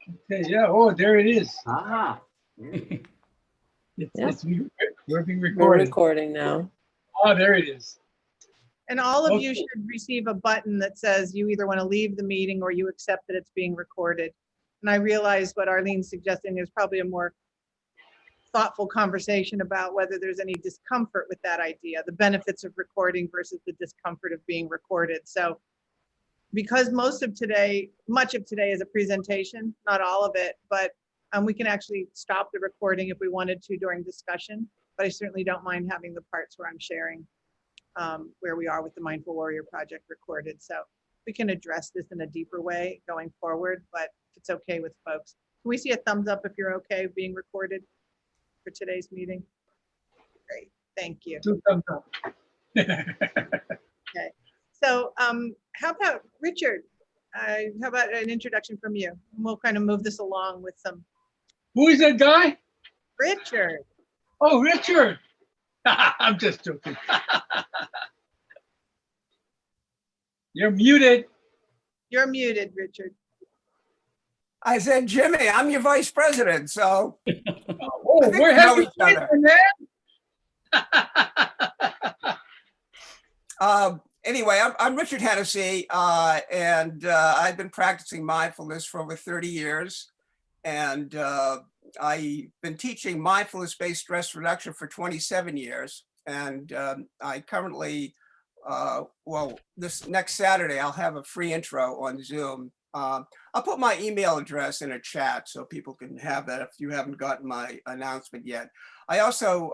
Okay, yeah, oh, there it is. Ah. It's we're being We're recorded. recording now. Oh, there it is. And all of you Okay. should receive a button that says you either want to leave the meeting or you accept that it's being recorded. And I realize what Arlene's suggesting is probably a more thoughtful conversation about whether there's any discomfort with that idea, the benefits of recording versus the discomfort of being recorded. So because much of today is a presentation, not all of it, but we can actually stop the recording if we wanted to during discussion. But I certainly don't mind having the parts where I'm sharing where we are with the Mindful Warrior Project recorded. So we can address this in a deeper way going forward, but if it's okay with folks. Can we see a thumbs up if you're okay being recorded for today's meeting? Great, thank you. 2 thumbs up. Okay, so how about Richard? How about an introduction from you? And we'll kind of move this along with some Who is that guy? Richard. Oh, Richard. I'm just joking. You're muted. You're muted, Richard. I said, Jimmy, I'm your vice president, so Oh, I think we're we know having each other. man. anyway, I'm Richard Hennessy, and I've been practicing mindfulness for over 30 years. And I've been teaching mindfulness-based stress reduction for 27 years. And I currently, well, this next Saturday, I'll have a free intro on Zoom. I'll put my email address in a chat so people can have that if you haven't gotten my announcement yet. I also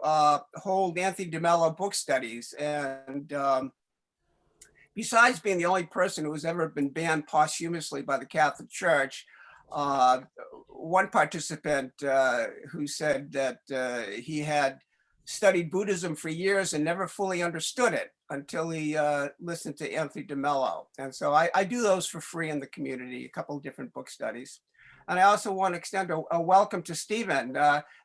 hold Anthony DeMello book studies, and besides being the only person who has ever been banned posthumously by the Catholic Church, one participant who said that he had studied Buddhism for years and never fully understood it until he listened to Anthony DeMello. And so I do those for free in the community, a couple of different book studies. And I also want to extend a welcome to Stephen.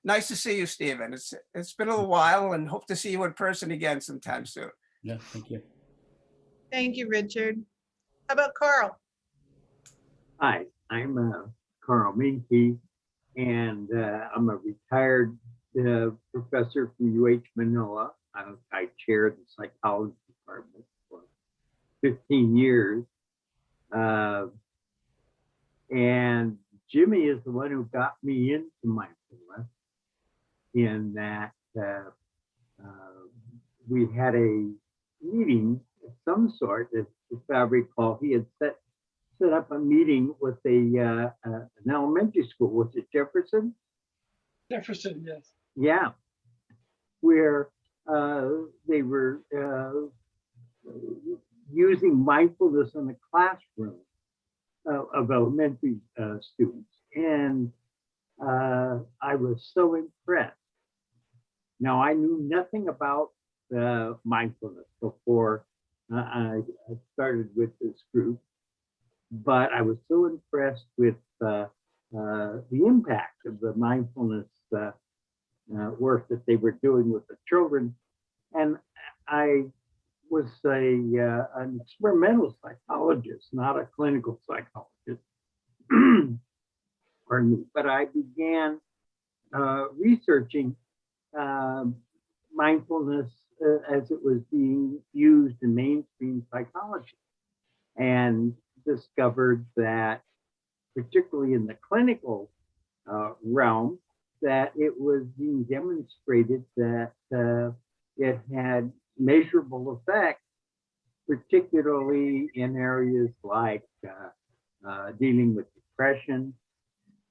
Nice to see you, Stephen. It's been a little while, and hope to see you in person again sometime soon. Yeah, thank you. Thank you, Richard. How about Carl? Hi, I'm Carl Minke, and I'm a retired professor from UH Manila. I chaired the psychology department for 15 years. And Jimmy is the one who got me into mindfulness, in that we had a meeting of some sort. If I recall, he had set up a meeting with an elementary school. Was it Jefferson? Jefferson, yes. Yeah, where they were using mindfulness in the classroom of elementary students. And I was so impressed. Now, I knew nothing about mindfulness before I started with this group, but I was so impressed with the impact of the mindfulness work that they were doing with the children. And I was an experimental psychologist, not a clinical psychologist. Pardon me. But I began researching mindfulness as it was being used in mainstream psychology, and discovered that, particularly in the clinical realm, that it was being demonstrated that it had measurable effects, particularly in areas like dealing with depression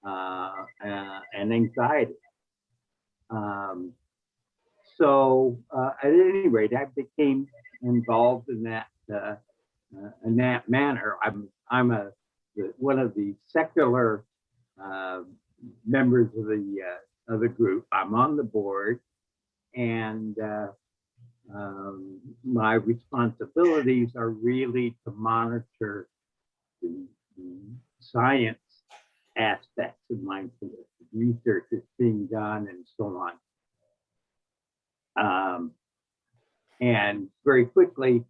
and anxiety. So at any rate, I became involved in that manner. I'm one of the secular members of the group. I'm on the board, and my responsibilities are really to monitor the science aspects of mindfulness, research that's being done, and so on. And very quickly,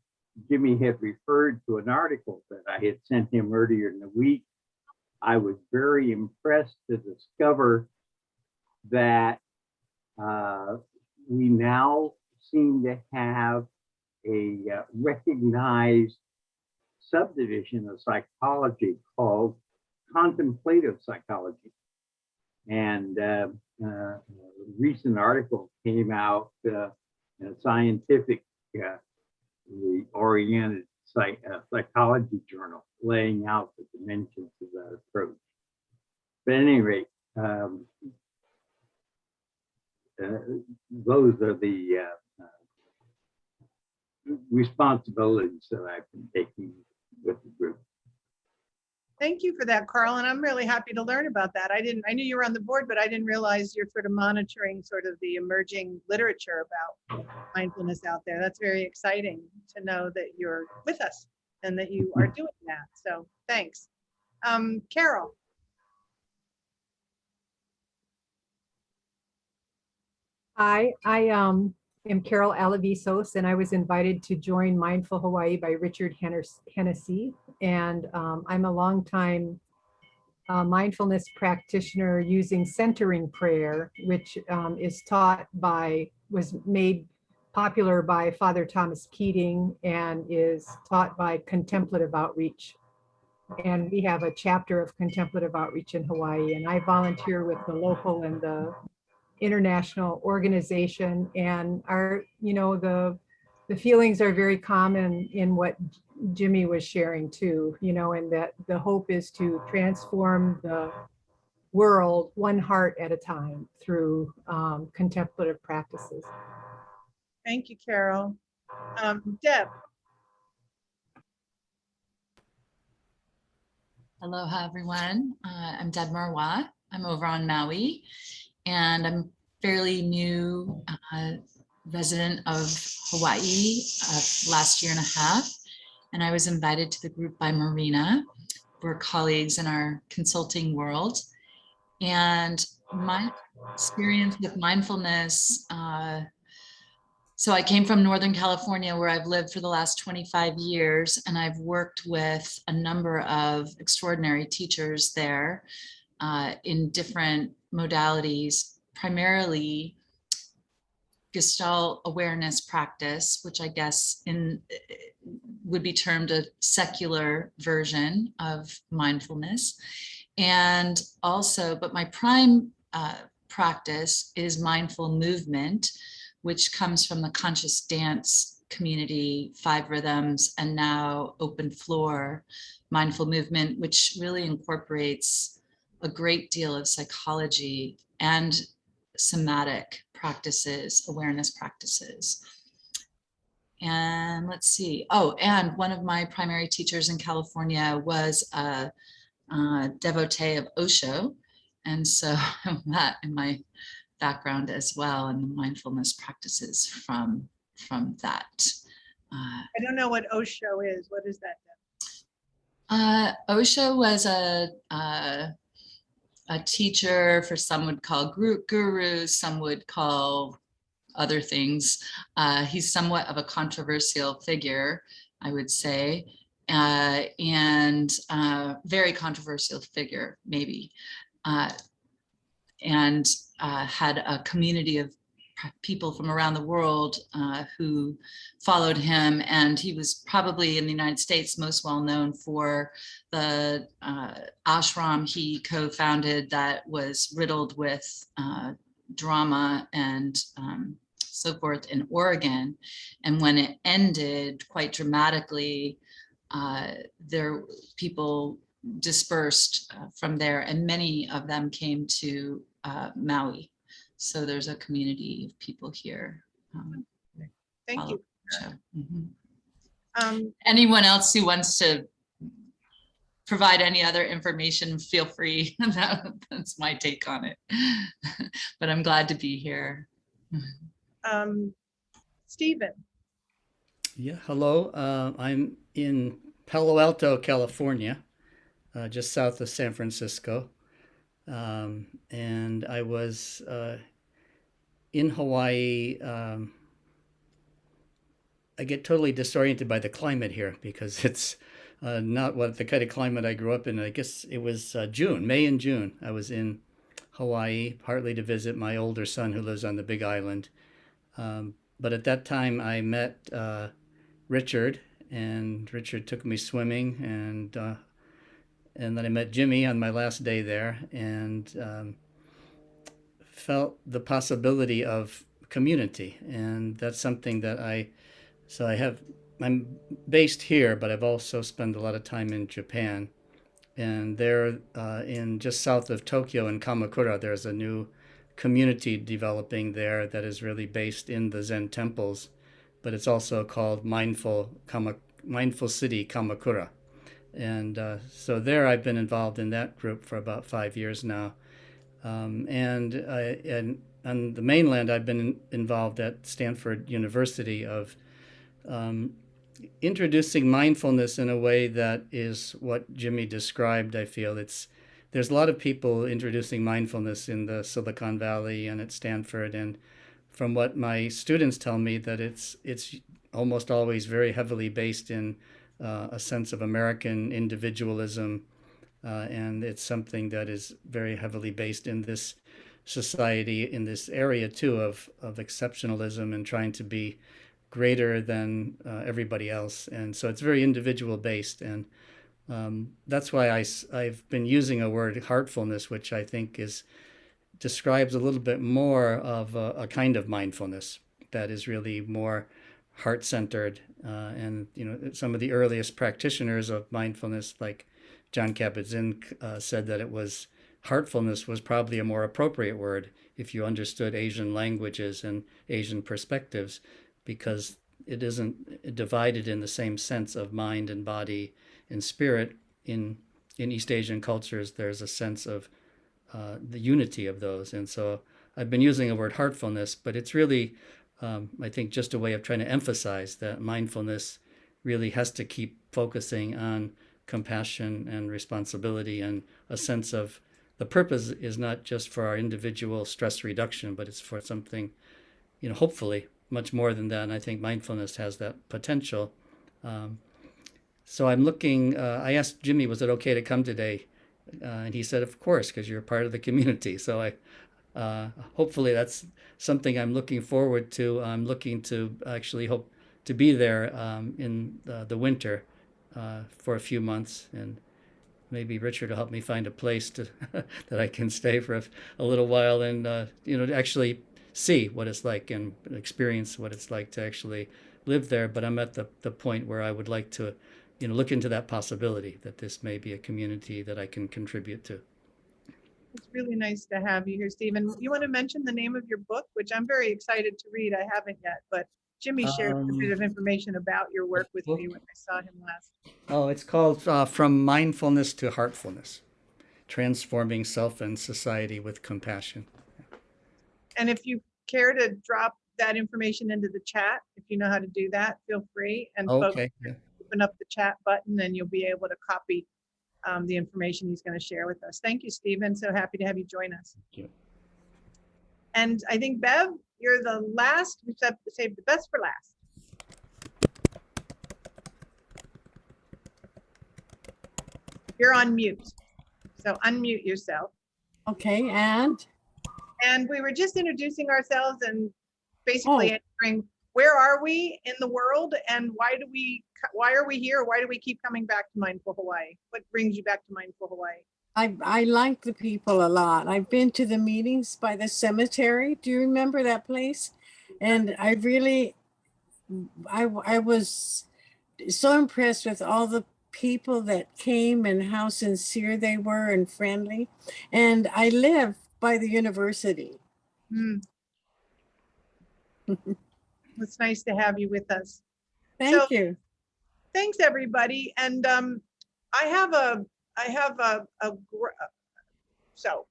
Jimmy had referred to an article that I had sent him earlier in the week I was very impressed to discover that we now seem to have a recognized subdivision of psychology called contemplative psychology. And a recent article came out in a scientific oriented psychology journal laying out the dimensions of that approach. But at any rate, those are the responsibilities that I've been taking with the group. Thank you for that, Carl, and I'm really happy to learn about that. I knew you were on the board, but I didn't realize you're sort of monitoring sort of the emerging literature about mindfulness out there. That's very exciting to know that you're with us and that you are doing that. So thanks. Carol. Hi, I am Carol Alavisos, and I was invited to join Mindful Hawaii by Richard Hennessy. And I'm a longtime mindfulness practitioner using centering prayer, which was made popular by Father Thomas Keating and is taught by Contemplative Outreach. And we have a chapter of Contemplative Outreach in Hawaii, and I volunteer with the local and the international organization. And the feelings are very common in what Jimmy was sharing too, and that the hope is to transform the world one heart at a time through contemplative practices. Thank you, Carol. Deb. Aloha, everyone. I'm Deb Marwa. I'm over on Maui, and I'm fairly new resident of Hawaii last year and a half. And I was invited to the group by Marina. We're colleagues in our consulting world. And my experience with mindfulness, so I came from Northern California, where I've lived for the last 25 years, and I've worked with a number of extraordinary teachers there in different modalities, primarily Gestalt awareness practice, which I guess would be termed a secular version of mindfulness. And also, but my prime practice is mindful movement, which comes from the conscious dance community, 5 Rhythms, and now Open Floor mindful movement, which really incorporates a great deal of psychology and somatic practices, awareness practices. And let's see. Oh, and one of my primary teachers in California was a devotee of Osho. And so that in my background as well, and the mindfulness practices from that. I don't know what Osho is. What is that? Osho was a teacher, for some would call guru, some would call other things. He's somewhat of a controversial figure, I would say, and very controversial figure, maybe. And had a community of people from around the world who followed him. And he was probably in the United States most well known for the ashram he co-founded that was riddled with drama and so forth in Oregon. And when it ended quite dramatically, people dispersed from there, and many of them came to Maui. So there's a community of people here. Thank you. Anyone else who wants to provide any other information, feel free. That's my take on it. But I'm glad to be here. Stephen. Yeah, hello. I'm in Palo Alto, California, just south of San Francisco. And I was in Hawaii. I get totally disoriented by the climate here because it's not what the kind of climate I grew up in. I guess it was May and June. I was in Hawaii, partly to visit my older son who lives on the Big Island. But at that time, I met Richard, and Richard took me swimming, and then I met Jimmy on my last day there, and felt the possibility of community, and that's something that I'm based here, but I've also spent a lot of time in Japan. And there, in just south of Tokyo in Kamakura, there's a new community developing there that is really based in the Zen temples, but it's also called Mindful City Kamakura. And so there I've been involved in that group for about 5 years now. And on the mainland, I've been involved at Stanford University of introducing mindfulness in a way that is what Jimmy described. I feel there's a lot of people introducing mindfulness in the Silicon Valley and at Stanford, and from what my students tell me, that it's almost always very heavily based in a sense of American individualism, and it's something that is very heavily based in this society, in this area too, of exceptionalism and trying to be greater than everybody else. And so it's very individual based, and that's why I've been using a word, heartfulness, which I think describes a little bit more of a kind of mindfulness that is really more heart-centered. And some of the earliest practitioners of mindfulness, like Jon Kabat-Zinn, said that heartfulness was probably a more appropriate word if you understood Asian languages and Asian perspectives, because it isn't divided in the same sense of mind and body and spirit. In East Asian cultures, there's a sense of the unity of those. And so I've been using the word heartfulness, but it's really, I think, just a way of trying to emphasize that mindfulness really has to keep focusing on compassion and responsibility, and a sense of the purpose is not just for our individual stress reduction, but it's for something, hopefully much more than that. And I think mindfulness has that potential. So I'm looking, I asked Jimmy, was it okay to come today? And he said, of course, because you're part of the community. So hopefully that's something I'm looking forward to. I'm looking to actually hope to be there in the winter for a few months, and maybe Richard will help me find a place that I can stay for a little while, and to actually see what it's like and experience what it's like to actually live there. But I'm at the point where I would like to look into that possibility that this may be a community that I can contribute to. It's really nice to have you here, Stephen. You want to mention the name of your book, which I'm very excited to read. I haven't yet, but Jimmy shared a bit of information about your work with me when I saw him last. Oh, it's called From Mindfulness to Heartfulness, Transforming Self and Society with Compassion. And if you care to drop that information into the chat, if you know how to do that, feel free. And folks, Okay. Yeah. open up the chat button and you'll be able to copy the information he's going to share with us. Thank you, Stephen. So happy to have you join us. Thank you. And I think, Bev, you're the last. We saved the best for last. You're on mute. So unmute yourself. Okay, and we were just introducing ourselves and basically answering, where are we in the world, and why are we here? Why do we keep coming back to Mindful Hawaii? What brings you back to Mindful Hawaii? I like the people a lot. I've been to the meetings by the cemetery. Do you remember that place? And I was so impressed with all the people that came and how sincere they were and friendly. And I live by the university. It's nice to have you with us. Thank you. Thanks, everybody. And so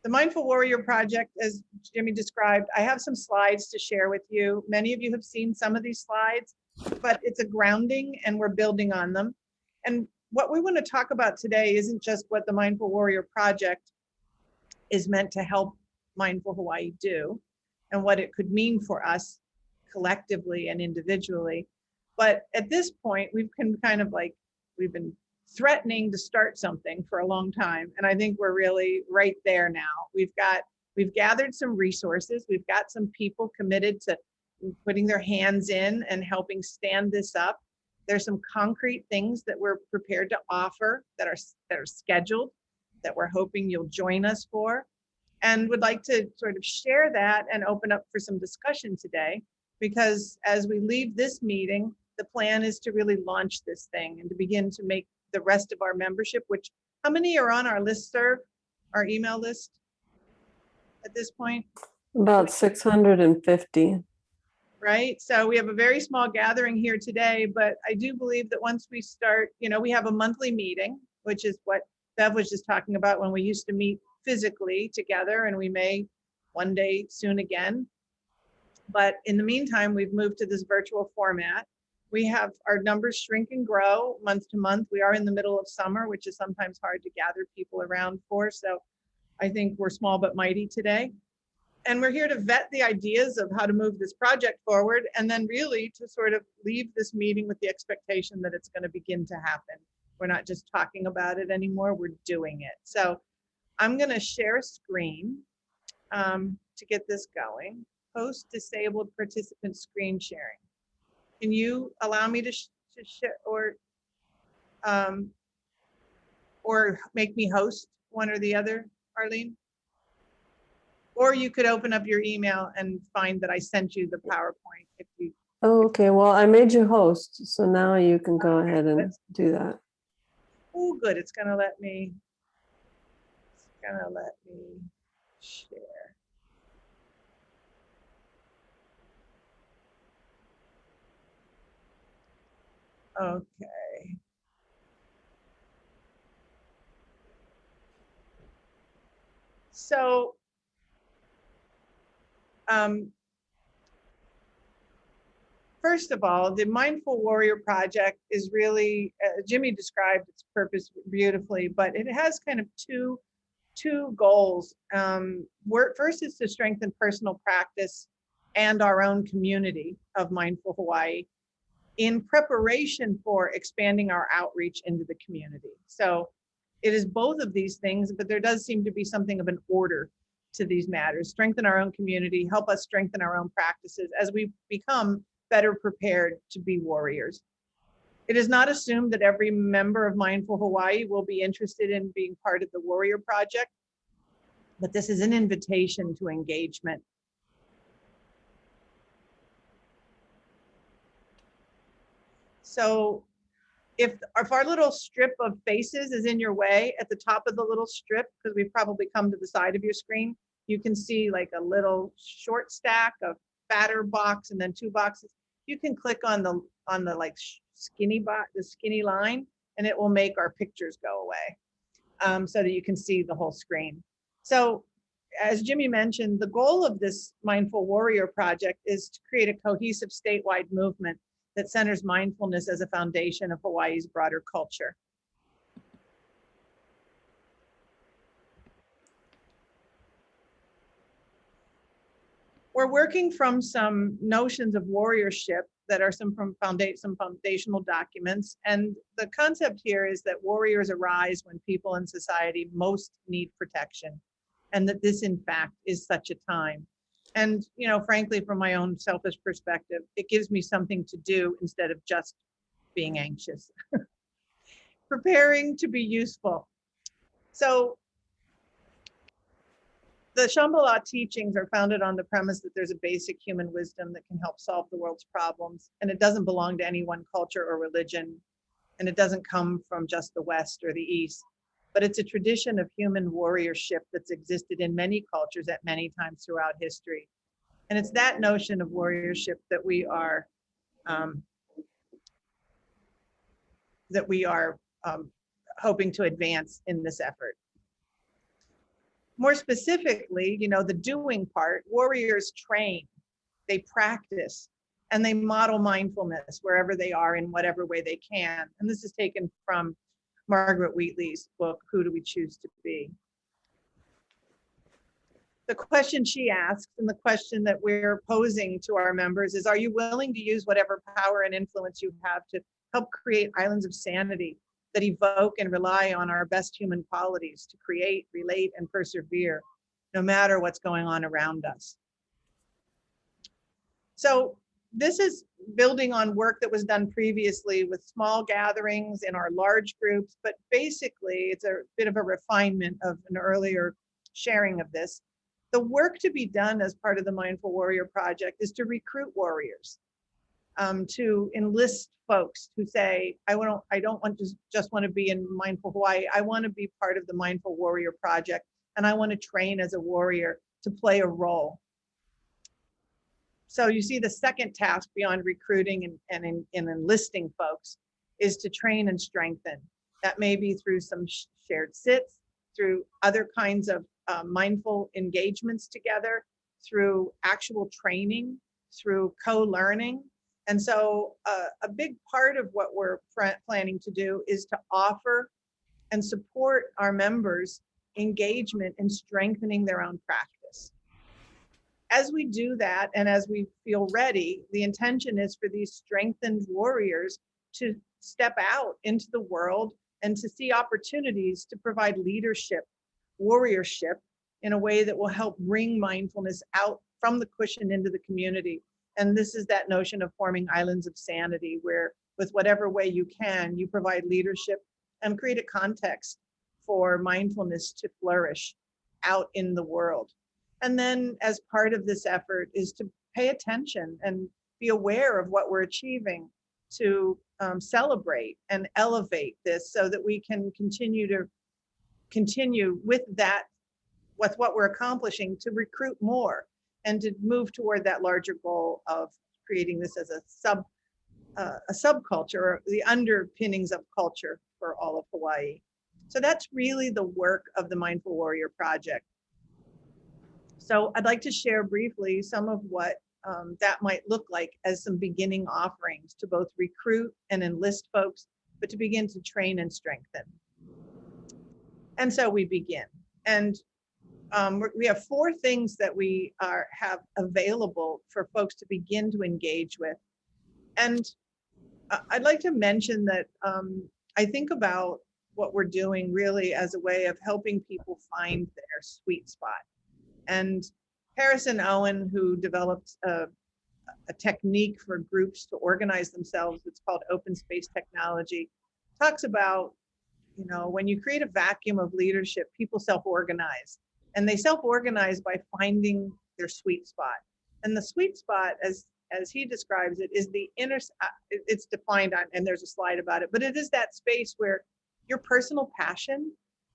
the Mindful Warrior Project, as Jimmy described, I have some slides to share with you. Many of you have seen some of these slides, but it's a grounding and we're building on them. And what we want to talk about today isn't just what the Mindful Warrior Project is meant to help Mindful Hawaii do and what it could mean for us collectively and individually. But at this point, we can kind of like we've been threatening to start something for a long time. And I think we're really right there now. We've gathered some resources. We've got some people committed to putting their hands in and helping stand this up. There's some concrete things that we're prepared to offer that are scheduled, that we're hoping you'll join us for, and would like to sort of share that and open up for some discussion today. Because as we leave this meeting, the plan is to really launch this thing and to begin to make the rest of our membership, which, how many are on our listserv, our email list at this point? About 650. Right? So we have a very small gathering here today, but I do believe that once we start, we have a monthly meeting, which is what Bev was just talking about when we used to meet physically together, and we may one day soon again. But in the meantime, we've moved to this virtual format. We have our numbers shrink and grow month to month. We are in the middle of summer, which is sometimes hard to gather people around for. So I think we're small but mighty today. And we're here to vet the ideas of how to move this project forward, and then really to sort of leave this meeting with the expectation that it's going to begin to happen. We're not just talking about it anymore, we're doing it. So I'm going to share a screen to get this going. Host disabled participant screen sharing. Can you allow me to share or make me host, one or the other, Arlene? Or you could open up your email and find that I sent you the PowerPoint if you. Oh, okay. Well, I made you host, so now you can go ahead and do that. Oh, good. It's gonna let me share. Okay. So first of all, the Mindful Warrior Project is really, Jimmy described its purpose beautifully, but it has kind of two goals. First is to strengthen personal practice and our own community of Mindful Hawaii in preparation for expanding our outreach into the community. So it is both of these things, but there does seem to be something of an order to these matters. Strengthen our own community, help us strengthen our own practices as we become better prepared to be warriors. It is not assumed that every member of Mindful Hawaii will be interested in being part of the Warrior Project, but this is an invitation to engagement. So if our little strip of faces is in your way, at the top of the little strip, because we've probably come to the side of your screen, you can see like a little short stack of fatter box and then two boxes. You can click on the like skinny line, and it will make our pictures go away so that you can see the whole screen. So as Jimmy mentioned, the goal of this Mindful Warrior Project is to create a cohesive statewide movement that centers mindfulness as a foundation of Hawaii's broader culture. We're working from some notions of warriorship that are some foundational documents. And the concept here is that warriors arise when people in society most need protection, and that this in fact is such a time. And, frankly, from my own selfish perspective, it gives me something to do instead of just being anxious. Preparing to be useful. So the Shambhala teachings are founded on the premise that there's a basic human wisdom that can help solve the world's problems. And it doesn't belong to any one culture or religion. And it doesn't come from just the West or the East. But it's a tradition of human warriorship that's existed in many cultures at many times throughout history. And it's that notion of warriorship that we are hoping to advance in this effort. More specifically, the doing part, warriors train, they practice, and they model mindfulness wherever they are in whatever way they can. And this is taken from Margaret Wheatley's book, Who Do We Choose to Be? The question she asks, and the question that we're posing to our members is, are you willing to use whatever power and influence you have to help create islands of sanity that evoke and rely on our best human qualities to create, relate, and persevere, no matter what's going on around us. So this is building on work that was done previously with small gatherings in our large groups, but basically it's a bit of a refinement of an earlier sharing of this. The work to be done as part of the Mindful Warrior Project is to recruit warriors, to enlist folks who say, I don't want to just want to be in Mindful Hawaii. I want to be part of the Mindful Warrior Project, and I want to train as a warrior to play a role. So you see the second task beyond recruiting and enlisting folks is to train and strengthen. That may be through some shared sits, through other kinds of mindful engagements together, through actual training, through co-learning. And so a big part of what we're planning to do is to offer and support our members' engagement in strengthening their own practice. As we do that, and as we feel ready, the intention is for these strengthened warriors to step out into the world and to see opportunities to provide leadership, warriorship, in a way that will help bring mindfulness out from the cushion into the community. And this is that notion of forming islands of sanity, where with whatever way you can, you provide leadership and create a context for mindfulness to flourish out in the world. And then as part of this effort is to pay attention and be aware of what we're achieving, to celebrate and elevate this so that we can continue with that, with what we're accomplishing, to recruit more and to move toward that larger goal of creating this as a subculture, or the underpinnings of culture for all of Hawaii. So that's really the work of the Mindful Warrior Project. So I'd like to share briefly some of what that might look like as some beginning offerings to both recruit and enlist folks, but to begin to train and strengthen. And so we begin. And we have 4 things that we have available for folks to begin to engage with. And I'd like to mention that I think about what we're doing really as a way of helping people find their sweet spot. And Harrison Owen, who developed a technique for groups to organize themselves, it's called open space technology, talks about, you know, when you create a vacuum of leadership, people self-organize. And they self-organize by finding their sweet spot. And the sweet spot, as he describes it, is the inner, it's defined on, and there's a slide about it, but it is that space where your personal passion,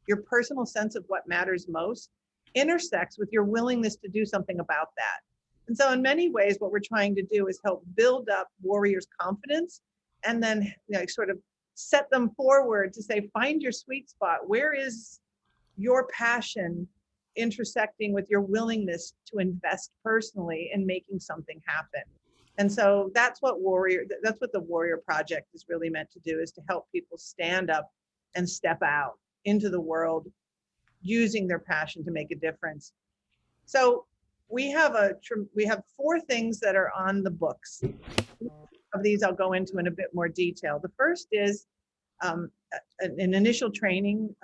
your personal sense of what matters most, intersects with your willingness to do something about that. And so in many ways, what we're trying to do is help build up warriors' confidence, and then, you know, sort of set them forward to say, find your sweet spot. Where is your passion intersecting with your willingness to invest personally in making something happen? And so that's what the Warrior Project is really meant to do, is to help people stand up and step out into the world using their passion to make a difference. So we have 4 things that are on the books. Of these I'll go into in a bit more detail. The first is an initial training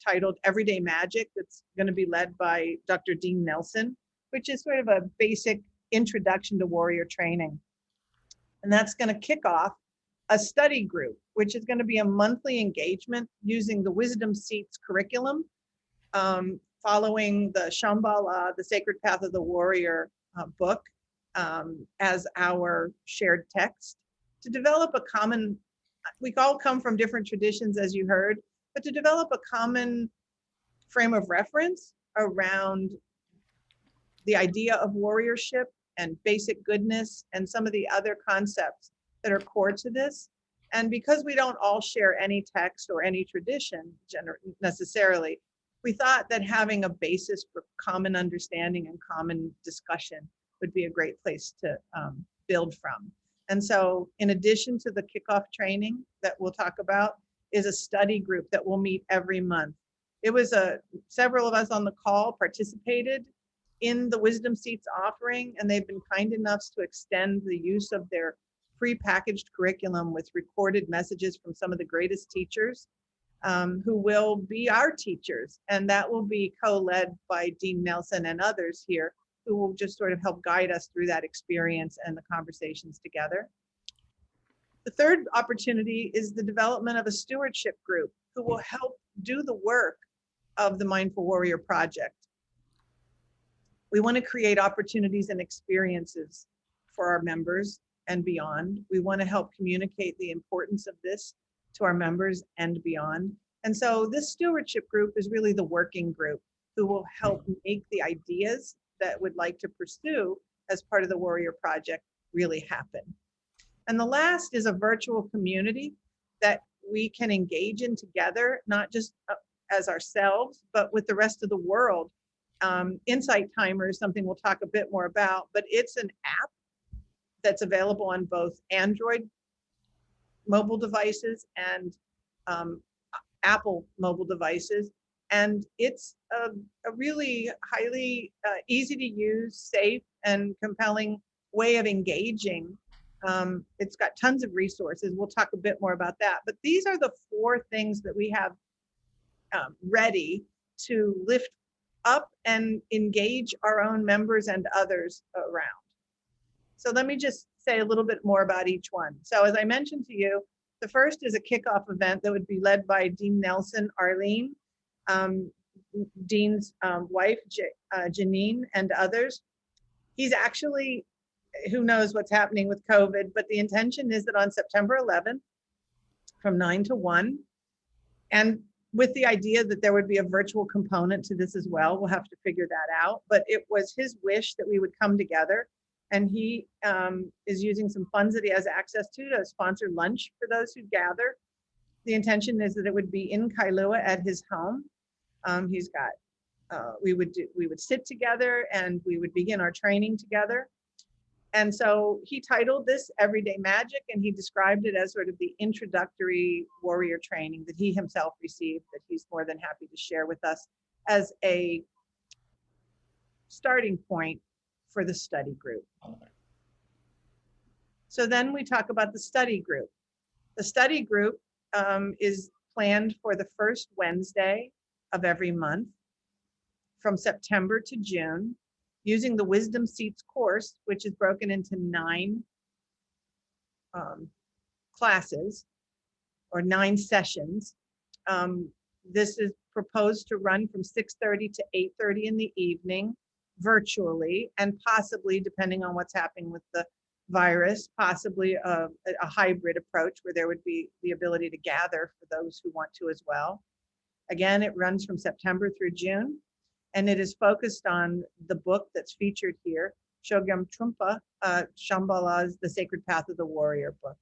titled Everyday Magic, that's going to be led by Dr. Dean Nelson, which is sort of a basic introduction to warrior training. And that's going to kick off a study group, which is going to be a monthly engagement using the Wisdom Seats curriculum, following the Shambhala, the Sacred Path of the Warrior book as our shared text, to develop a common, we all come from different traditions, as you heard, but to develop a common frame of reference around the idea of warriorship and basic goodness and some of the other concepts that are core to this. And because we don't all share any text or any tradition necessarily, we thought that having a basis for common understanding and common discussion would be a great place to build from. And so in addition to the kickoff training that we'll talk about, is a study group that will meet every month. It was several of us on the call participated in the Wisdom Seats offering, and they've been kind enough to extend the use of their prepackaged curriculum with recorded messages from some of the greatest teachers who will be our teachers. And that will be co-led by Dean Nelson and others here who will just sort of help guide us through that experience and the conversations together. The third opportunity is the development of a stewardship group who will help do the work of the Mindful Warrior Project. We want to create opportunities and experiences for our members and beyond. We want to help communicate the importance of this to our members and beyond. And so this stewardship group is really the working group who will help make the ideas that would like to pursue as part of the Warrior Project really happen. And the last is a virtual community that we can engage in together, not just as ourselves, but with the rest of the world. Insight Timer is something we'll talk a bit more about, but it's an app that's available on both Android mobile devices and Apple mobile devices. And it's a really highly easy to use, safe and compelling way of engaging. It's got tons of resources. We'll talk a bit more about that. But these are the 4 things that we have ready to lift up and engage our own members and others around. So let me just say a little bit more about each one. So as I mentioned to you, the first is a kickoff event that would be led by Dean Nelson, Arlene, Dean's wife, Janine, and others. He's actually, who knows what's happening with COVID, but the intention is that on September 11th, from 9 to 1, and with the idea that there would be a virtual component to this as well, we'll have to figure that out. But it was his wish that we would come together, and he is using some funds that he has access to sponsor lunch for those who gather. The intention is that it would be in Kailua at his home. He's got, we would sit together and we would begin our training together. And so he titled this Everyday Magic, and he described it as sort of the introductory warrior training that he himself received, that he's more than happy to share with us as a starting point for the study group. So then we talk about the study group. The study group is planned for the first Wednesday of every month from September to June, using the Wisdom Seats course, which is broken into 9 classes or 9 sessions. This is proposed to run from 6:30 to 8:30 in the evening, virtually, and possibly, depending on what's happening with the virus, possibly a hybrid approach where there would be the ability to gather for those who want to as well. Again, it runs from September through June, and it is focused on the book that's featured here, Chogyam Trungpa Shambhala's The Sacred Path of the Warrior book.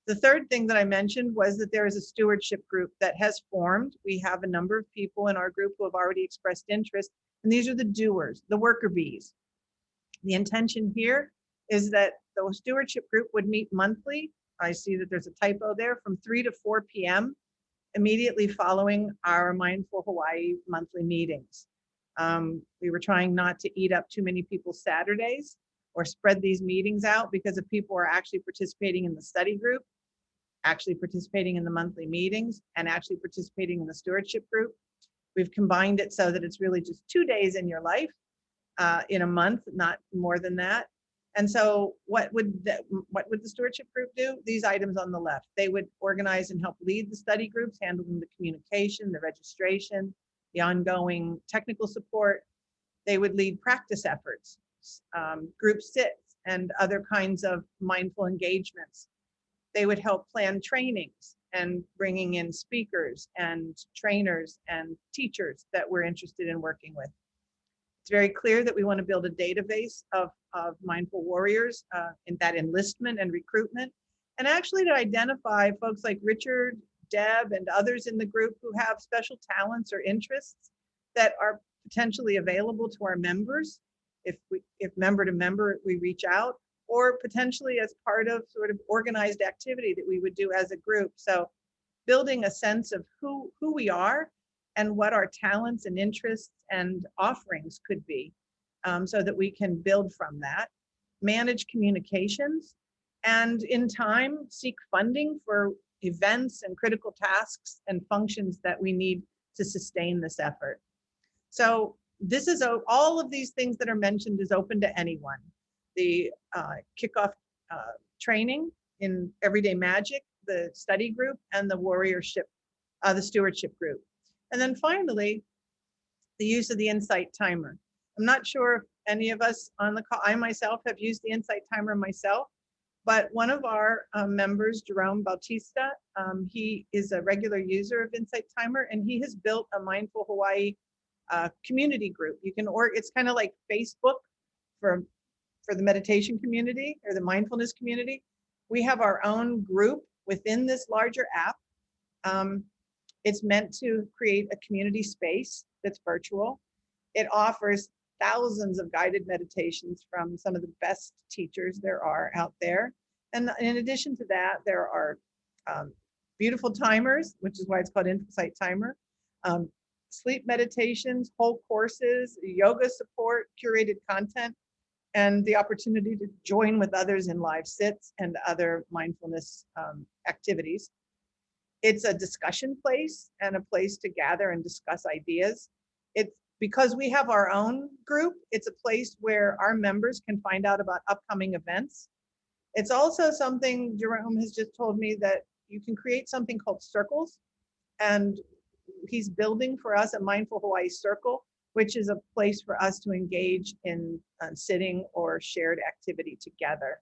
The third thing that I mentioned was that there is a stewardship group that has formed. We have a number of people in our group who have already expressed interest, and these are the doers, the worker bees. The intention here is that the stewardship group would meet monthly. I see that there's a typo there, from 3 to 4 p.m. immediately following our Mindful Hawaii monthly meetings. We were trying not to eat up too many people's Saturdays or spread these meetings out, because if people are actually participating in the study group, actually participating in the monthly meetings, and actually participating in the stewardship group, we've combined it so that it's really just 2 days in your life in a month, not more than that. And so what would the stewardship group do? These items on the left, they would organize and help lead the study groups, handling the communication, the registration, the ongoing technical support. They would lead practice efforts, group sits, and other kinds of mindful engagements. They would help plan trainings and bringing in speakers and trainers and teachers that we're interested in working with. It's very clear that we want to build a database of mindful warriors in that enlistment and recruitment, and actually to identify folks like Richard, Deb, and others in the group who have special talents or interests that are potentially available to our members if member to member we reach out, or potentially as part of sort of organized activity that we would do as a group. So building a sense of who we are and what our talents and interests and offerings could be, so that we can build from that. manage communications, and in time seek funding for events and critical tasks and functions that we need to sustain this effort. So this is all of these things that are mentioned is open to anyone. The kickoff training in Everyday Magic, the study group, and the warriorship, the stewardship group. And then finally, the use of the Insight Timer. I'm not sure if any of us on the call, I myself have used the Insight Timer myself, but one of our members, Jerome Bautista, he is a regular user of Insight Timer, and he has built a Mindful Hawaii community group. You can, it's kind of like Facebook for the meditation community or the mindfulness community. We have our own group within this larger app. It's meant to create a community space that's virtual. It offers thousands of guided meditations from some of the best teachers there are out there. And in addition to that, there are beautiful timers, which is why it's called Insight Timer, sleep meditations, whole courses, yoga support, curated content, and the opportunity to join with others in live sits and other mindfulness activities. It's a discussion place and a place to gather and discuss ideas. It's because we have our own group, it's a place where our members can find out about upcoming events. It's also something, Jerome has just told me, that you can create something called circles, and he's building for us a Mindful Hawaii Circle, which is a place for us to engage in sitting or shared activity together.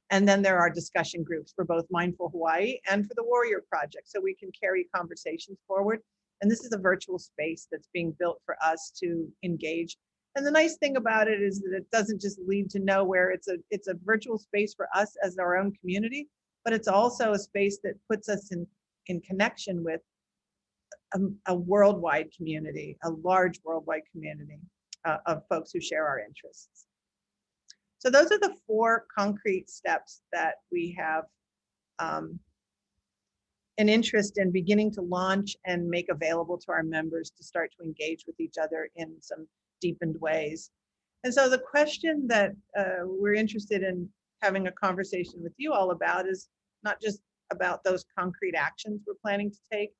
And then there are discussion groups for both Mindful Hawaii and for the Warrior Project, so we can carry conversations forward. And this is a virtual space that's being built for us to engage. And the nice thing about it is that it doesn't just lead to nowhere. It's a virtual space for us as our own community, but it's also a space that puts us in connection with a worldwide community, a large worldwide community of folks who share our interests. So those are the 4 concrete steps that we have an interest in beginning to launch and make available to our members to start to engage with each other in some deepened ways. And so the question that we're interested in having a conversation with you all about is not just about those concrete actions we're planning to take,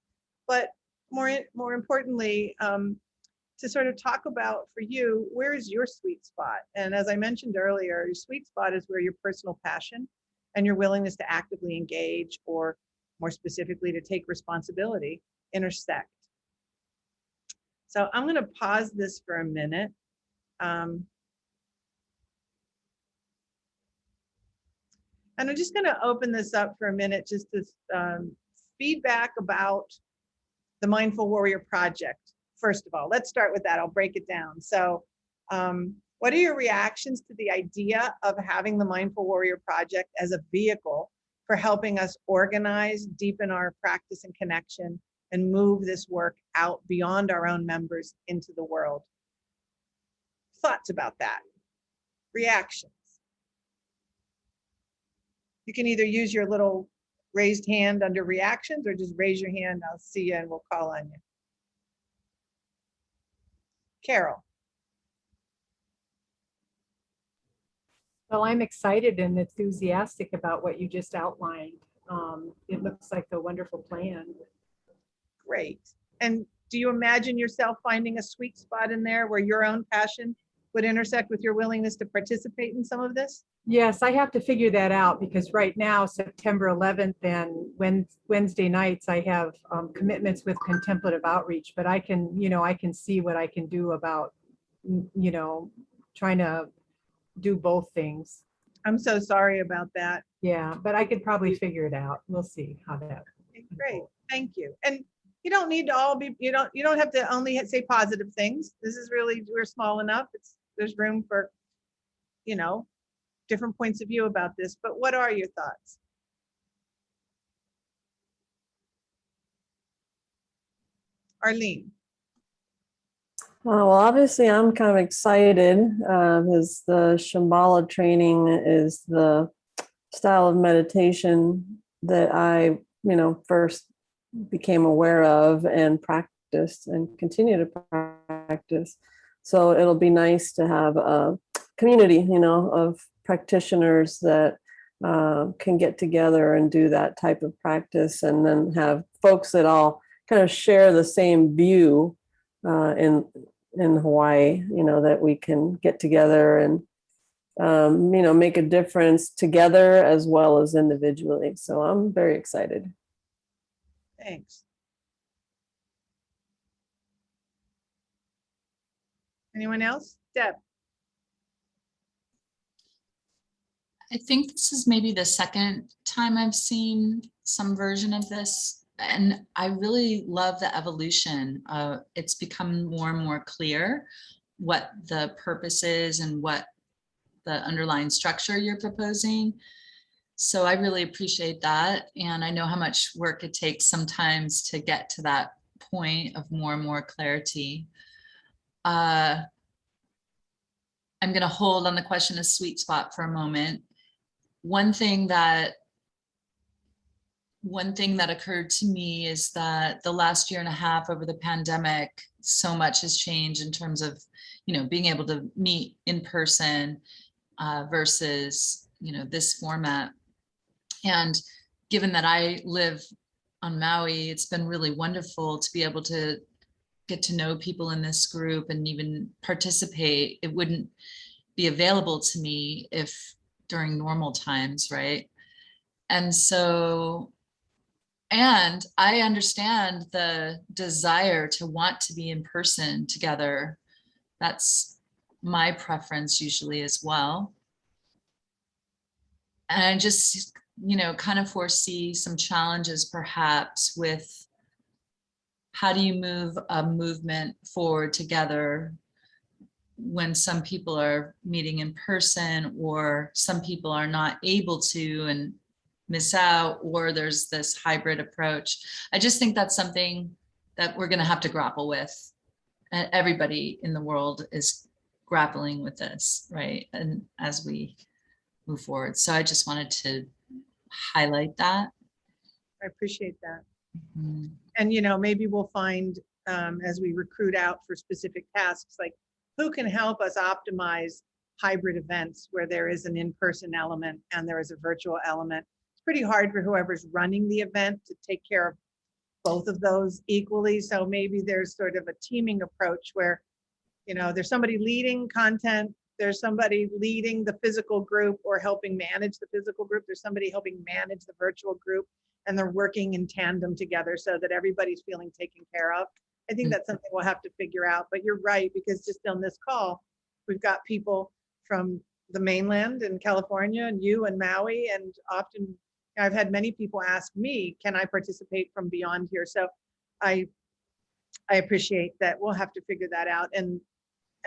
but more importantly, to sort of talk about for you, where is your sweet spot? And as I mentioned earlier, your sweet spot is where your personal passion and your willingness to actively engage, or more specifically, to take responsibility, intersect. So I'm going to pause this for a minute. And I'm just going to open this up for a minute, just to feedback about the Mindful Warrior Project. First of all, let's start with that. I'll break it down. So what are your reactions to the idea of having the Mindful Warrior Project as a vehicle for helping us organize, deepen our practice and connection, and move this work out beyond our own members into the world? Thoughts about that? Reactions? You can either use your little raised hand under reactions, or just raise your hand. I'll see you and we'll call on you. Carol. Well, I'm excited and enthusiastic about what you just outlined. It looks like a wonderful plan. Great. And do you imagine yourself finding a sweet spot in there where your own passion would intersect with your willingness to participate in some of this? Yes, I have to figure that out, because right now, September 11th and Wednesday nights, I have commitments with contemplative outreach, but I can see what I can do about, trying to do both things. I'm so sorry about that. Yeah, but I could probably figure it out. We'll see how that. Okay, great, thank you. And you don't need to all be, you don't have to only say positive things. This is really, we're small enough. There's room for, different points of view about this, but what are your thoughts? Arlene. Well, obviously I'm kind of excited because the Shambhala training is the style of meditation that I, first became aware of and practiced and continue to practice. So it'll be nice to have a community, of practitioners that can get together and do that type of practice, and then have folks that all kind of share the same view in Hawaii, that we can get together and make a difference together as well as individually. So I'm very excited. Thanks. Anyone else? Deb? I think this is maybe the second time I've seen some version of this, and I really love the evolution. It's become more and more clear what the purpose is and what the underlying structure you're proposing. So I really appreciate that. And I know how much work it takes sometimes to get to that point of more and more clarity. I'm going to hold on the question of sweet spot for a moment. One thing that occurred to me is that the last year and a half over the pandemic, so much has changed in terms of, being able to meet in person versus, this format. And given that I live on Maui, it's been really wonderful to be able to get to know people in this group and even participate. It wouldn't be available to me if during normal times, right? And so, and I understand the desire to want to be in person together. That's my preference usually as well. And I just, kind of foresee some challenges perhaps with how do you move a movement forward together when some people are meeting in person, or some people are not able to and miss out, or there's this hybrid approach. I just think that's something that we're going to have to grapple with. And everybody in the world is grappling with this, right? And as we move forward. So I just wanted to highlight that. I appreciate that. Mhm. And, maybe we'll find as we recruit out for specific tasks, like who can help us optimize hybrid events where there is an in-person element and there is a virtual element. It's pretty hard for whoever's running the event to take care of both of those equally. So maybe there's sort of a teaming approach where, there's somebody leading content, there's somebody leading the physical group or helping manage the physical group, there's somebody helping manage the virtual group, and they're working in tandem together so that everybody's feeling taken care of. I think that's something we'll have to figure out, but you're right, because just on this call, we've got people from the mainland in California and you and Maui, and often I've had many people ask me, can I participate from beyond here? So I appreciate that. We'll have to figure that out, and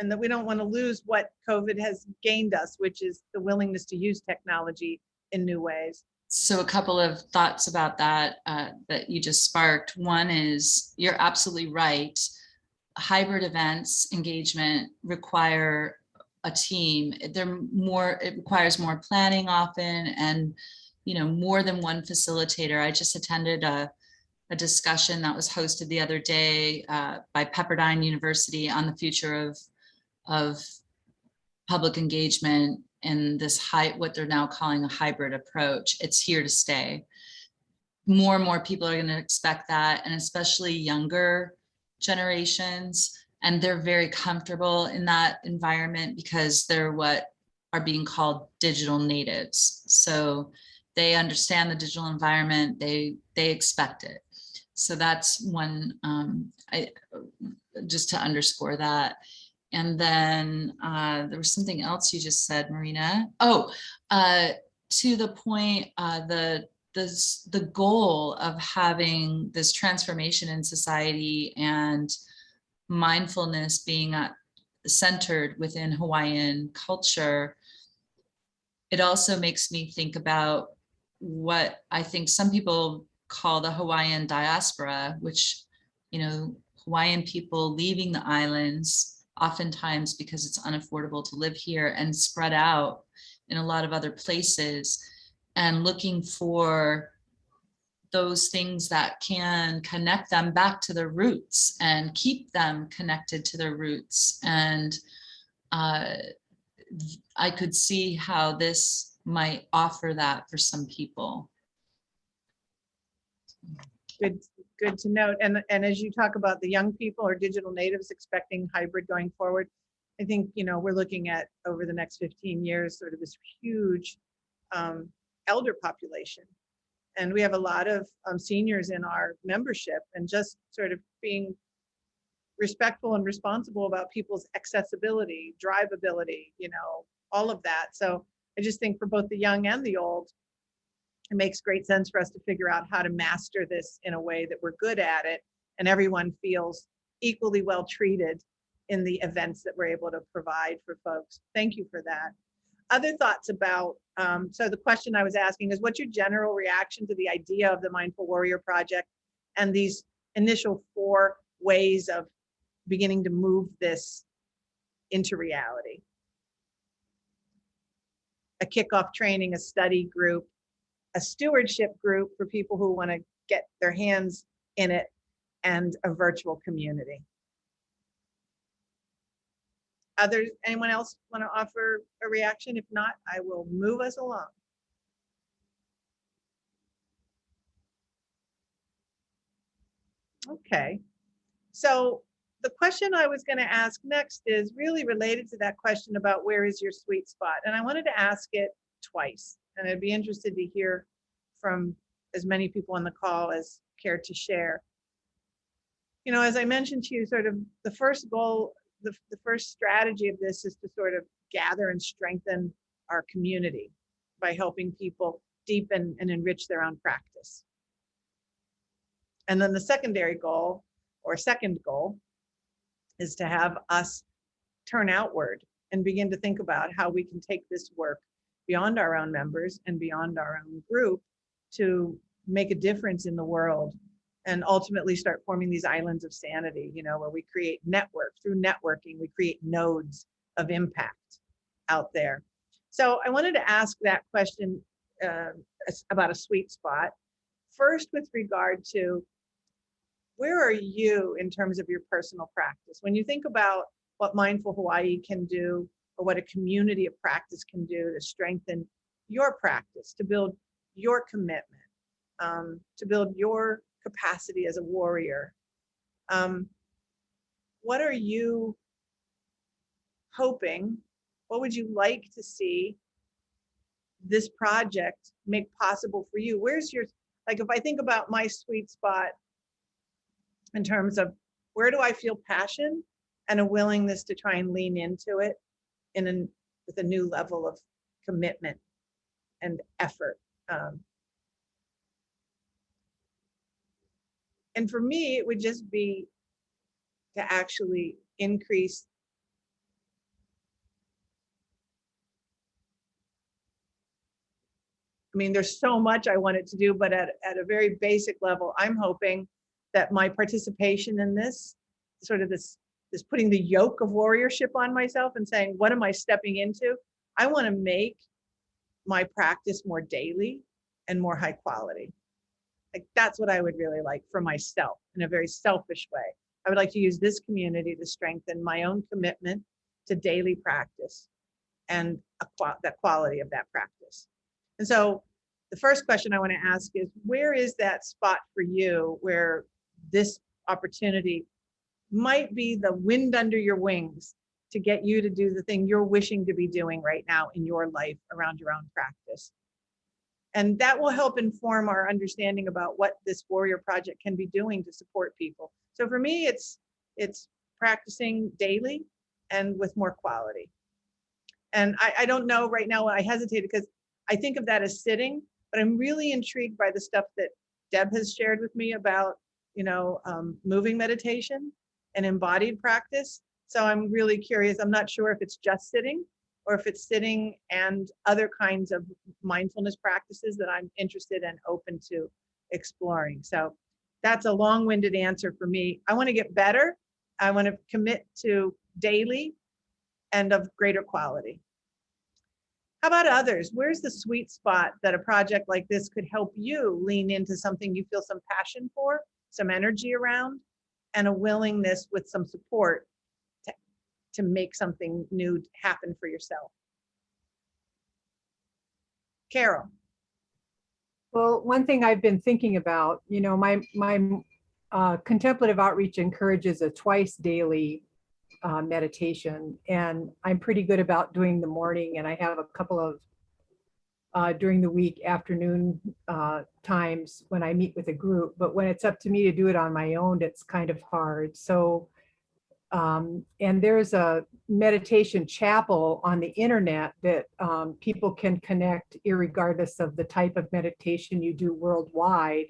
that we don't want to lose what COVID has gained us, which is the willingness to use technology in new ways. So a couple of thoughts about that that you just sparked. One is you're absolutely right. Hybrid events engagement require a team. It requires more planning often, and more than one facilitator. I just attended a discussion that was hosted the other day by Pepperdine University on the future of public engagement in this what they're now calling a hybrid approach. It's here to stay. More and more people are going to expect that, and especially younger generations. And they're very comfortable in that environment because they're what are being called digital natives. So they understand the digital environment, they expect it. So that's one, just to underscore that. And then there was something else you just said, Marina. Oh, to the point, the goal of having this transformation in society and mindfulness being centered within Hawaiian culture, it also makes me think about what I think some people call the Hawaiian diaspora, which, Hawaiian people leaving the islands oftentimes because it's unaffordable to live here and spread out in a lot of other places, and looking for those things that can connect them back to their roots and keep them connected to their roots. And I could see how this might offer that for some people. Good to note. And as you talk about the young people or digital natives expecting hybrid going forward, I think, we're looking at over the next 15 years, sort of this huge elder population. And we have a lot of seniors in our membership, and just sort of being respectful and responsible about people's accessibility, drivability, all of that. So I just think for both the young and the old, it makes great sense for us to figure out how to master this in a way that we're good at it and everyone feels equally well treated in the events that we're able to provide for folks. Thank you for that. Other thoughts about, so the question I was asking is, what's your general reaction to the idea of the Mindful Warrior Project and these initial 4 ways of beginning to move this into reality? A kickoff training, a study group, a stewardship group for people who want to get their hands in it, and a virtual community. Anyone else want to offer a reaction? If not, I will move us along. Okay, so the question I was going to ask next is really related to that question about where is your sweet spot, and I wanted to ask it twice, and I'd be interested to hear from as many people on the call as care to share. As I mentioned to you, sort of the first goal, the first strategy of this is to sort of gather and strengthen our community by helping people deepen and enrich their own practice. And then the secondary goal, or second goal, is to have us turn outward and begin to think about how we can take this work beyond our own members and beyond our own group to make a difference in the world, and ultimately start forming these islands of sanity, where we create network. Through networking, we create nodes of impact out there. So I wanted to ask that question about a sweet spot. First, with regard to, where are you in terms of your personal practice? When you think about what Mindful Hawaii can do, or what a community of practice can do to strengthen your practice, to build your commitment, to build your capacity as a warrior, what are you hoping? What would you like to see this project make possible for you? Where's your, like, if I think about my sweet spot in terms of where do I feel passion and a willingness to try and lean into it with a new level of commitment and effort. And for me, it would just be to actually increase there's so much I want it to do, but at a very basic level, I'm hoping that my participation in this, sort of this putting the yoke of warriorship on myself and saying, what am I stepping into? I want to make my practice more daily and more high quality. Like, that's what I would really like for myself in a very selfish way. I would like to use this community to strengthen my own commitment to daily practice and the quality of that practice. And so the first question I want to ask is, where is that spot for you where this opportunity might be the wind under your wings to get you to do the thing you're wishing to be doing right now in your life around your own practice? And that will help inform our understanding about what this Warrior Project can be doing to support people. So for me, it's practicing daily and with more quality. And I don't know right now, I hesitate because I think of that as sitting, but I'm really intrigued by the stuff that Deb has shared with me about, moving meditation and embodied practice. So I'm really curious. I'm not sure if it's just sitting or if it's sitting and other kinds of mindfulness practices that I'm interested and open to exploring. So that's a long-winded answer for me. I want to get better. I want to commit to daily and of greater quality. How about others? Where's the sweet spot that a project like this could help you lean into something you feel some passion for, some energy around, and a willingness with some support to make something new happen for yourself? Carol. Well, one thing I've been thinking about, my contemplative outreach encourages a twice daily meditation, and I'm pretty good about doing the morning, and I have a couple of during the week afternoon times when I meet with a group. But when it's up to me to do it on my own, it's kind of hard. So, and there's a meditation chapel on the internet that people can connect irregardless of the type of meditation you do worldwide.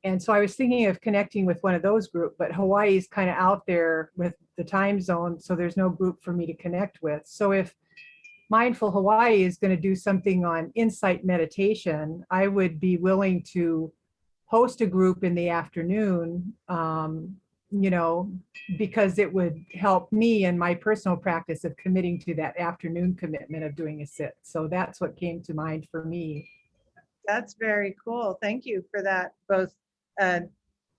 And so I was thinking of connecting with one of those groups, but Hawaii is kind of out there with the time zone, so there's no group for me to connect with. So if Mindful Hawaii is going to do something on insight meditation, I would be willing to host a group in the afternoon, because it would help me in my personal practice of committing to that afternoon commitment of doing a sit. So that's what came to mind for me. That's very cool. Thank you for that, both the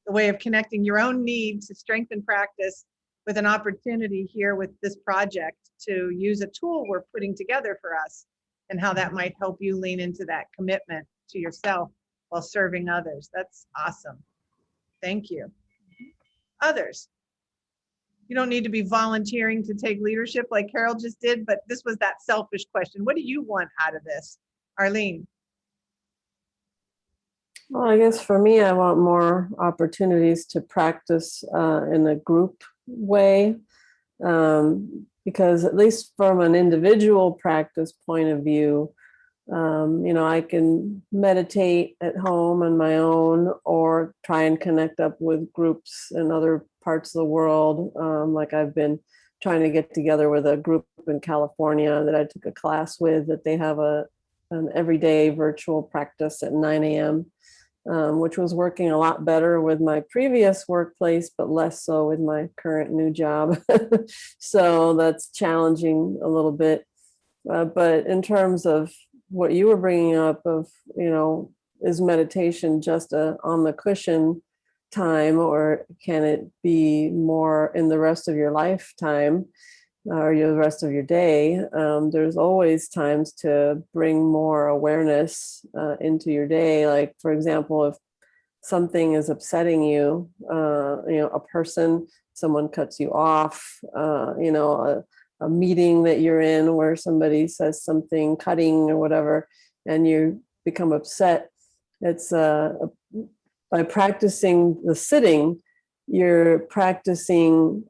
way of connecting your own need to strengthen practice with an opportunity here with this project to use a tool we're putting together for us, and how that might help you lean into that commitment to yourself while serving others. That's awesome. Thank you. Others? You don't need to be volunteering to take leadership like Carol just did, but this was that selfish question. What do you want out of this? Arlene? Well, I guess for me, I want more opportunities to practice in a group way, because at least from an individual practice point of view, I can meditate at home on my own, or try and connect up with groups in other parts of the world. Like I've been trying to get together with a group in California that I took a class with, that they have an everyday virtual practice at 9 a.m. Which was working a lot better with my previous workplace, but less so with my current new job. So that's challenging a little bit. But in terms of what you were bringing up of, is meditation just a on the cushion time, or can it be more in the rest of your lifetime? Or the rest of your day? There's always times to bring more awareness into your day. Like, for example, if something is upsetting you, a person, someone cuts you off, a meeting that you're in where somebody says something cutting or whatever, and you become upset. It's by practicing the sitting, you're practicing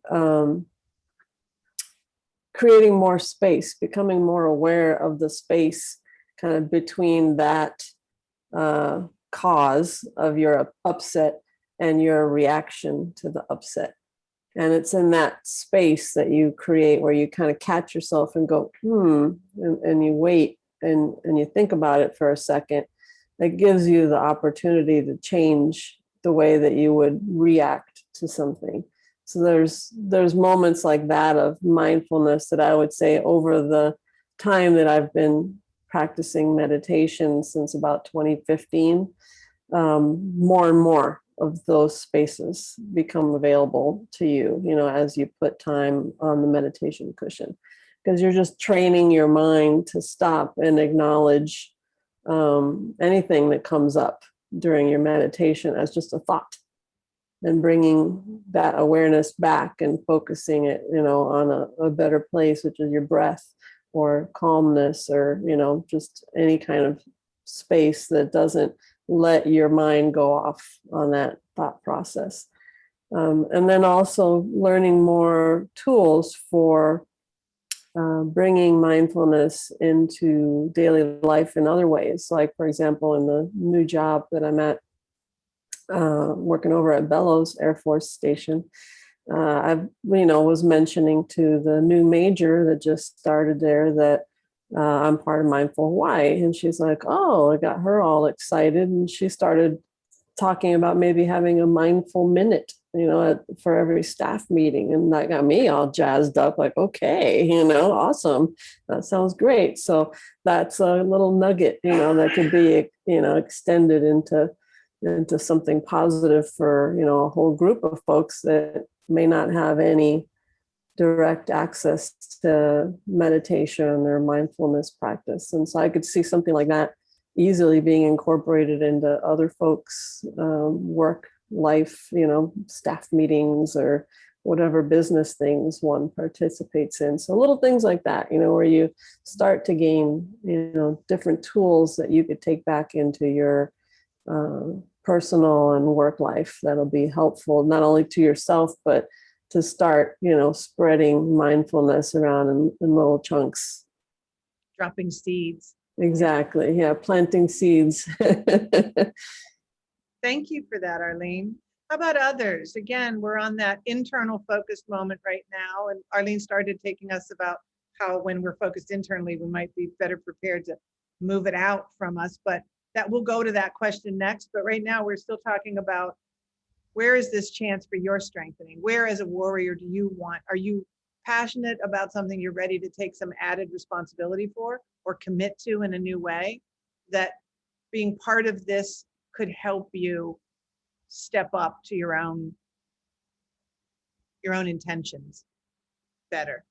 creating more space, becoming more aware of the space kind of between that cause of your upset and your reaction to the upset. And it's in that space that you create where you kind of catch yourself and go, and you wait and you think about it for a second. That gives you the opportunity to change the way that you would react to something. So there's moments like that of mindfulness that I would say over the time that I've been practicing meditation since about 2015, more and more of those spaces become available to you, as you put time on the meditation cushion, because you're just training your mind to stop and acknowledge anything that comes up during your meditation as just a thought. And bringing that awareness back and focusing it, on a better place, which is your breath or calmness, or, just any kind of space that doesn't let your mind go off on that thought process. And then also learning more tools for bringing mindfulness into daily life in other ways. Like, for example, in the new job that I'm at, working over at Bellows Air Force Station, I was mentioning to the new major that just started there that I'm part of Mindful Hawaii, and she's like, oh, I got her all excited, and she started talking about maybe having a mindful minute, for every staff meeting, and that got me all jazzed up, like, okay, awesome, that sounds great. So that's a little nugget, that could be, extended into something positive for, a whole group of folks that may not have any direct access to meditation or mindfulness practice. And so I could see something like that easily being incorporated into other folks' work life, staff meetings or whatever business things one participates in. So little things like that, where you start to gain, different tools that you could take back into your personal and work life that'll be helpful not only to yourself, but to start, spreading mindfulness around in little chunks. Dropping seeds. Exactly. Yeah. Planting seeds. Thank you for that, Arlene. How about others? Again, we're on that internal focused moment right now. And Arlene started taking us about how when we're focused internally, we might be better prepared to move it out from us. But that we'll go to that question next. But right now we're still talking about where is this chance for your strengthening? Where as a warrior do you want? Are you passionate about something you're ready to take some added responsibility for or commit to in a new way? That being part of this could help you step up to your own intentions better.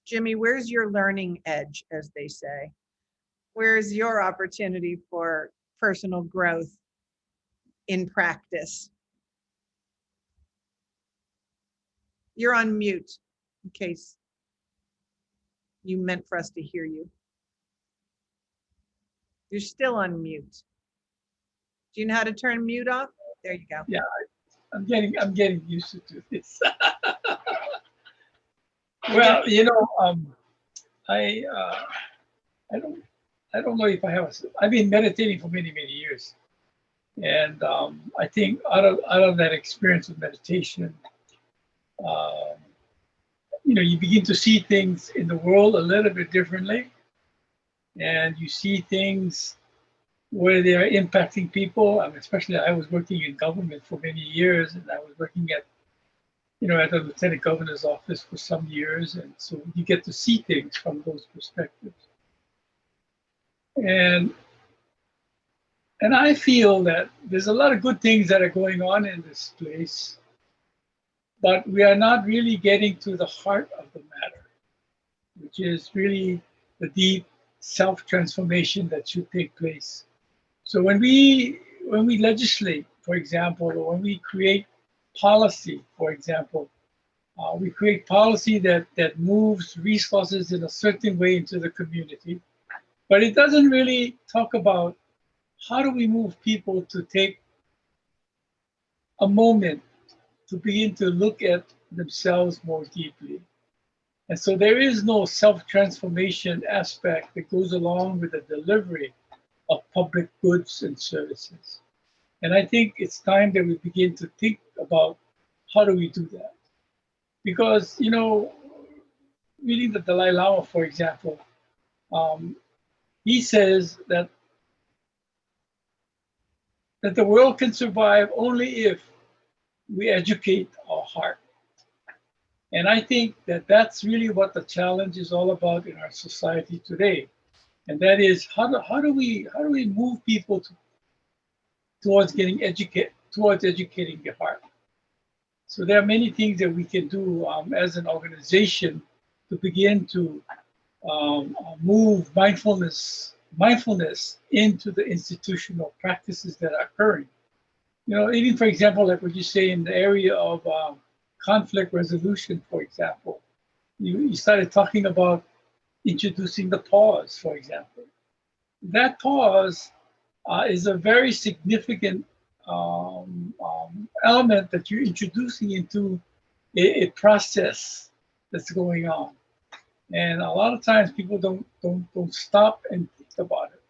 Jimmy, where's your learning edge, as they say? Where's your opportunity for personal growth in practice? You're on mute in case you meant for us to hear you. You're still on mute. Do you know how to turn mute off? There you go. Yeah, I'm getting used to this. Well, I don't know if I have. I've been meditating for many years, and I think out of that experience with meditation, you begin to see things in the world a little bit differently, and you see things where they are impacting people. Especially, I was working in government for many years, and I was working at the lieutenant governor's office for some years, and so you get to see things from those perspectives. And I feel that there's a lot of good things that are going on in this place, but we are not really getting to the heart of the matter, which is really the deep self-transformation that should take place. So when we legislate, for example, or when we create policy, for example, we create policy that moves resources in a certain way into the community, but it doesn't really talk about how do we move people to take a moment to begin to look at themselves more deeply. And so there is no self-transformation aspect that goes along with the delivery of public goods and services. And I think it's time that we begin to think about how do we do that? Because, reading the Dalai Lama, for example, he says that the world can survive only if we educate our heart. And I think that that's really what the challenge is all about in our society today. And that is how do we move people towards educating their heart. So there are many things that we can do as an organization to begin to move mindfulness into the institutional practices that are occurring. Even for example, like what you say in the area of conflict resolution, for example, you started talking about introducing the pause, for example. That pause is a very significant element that you're introducing into a process that's going on. And a lot of times people don't stop and think about it.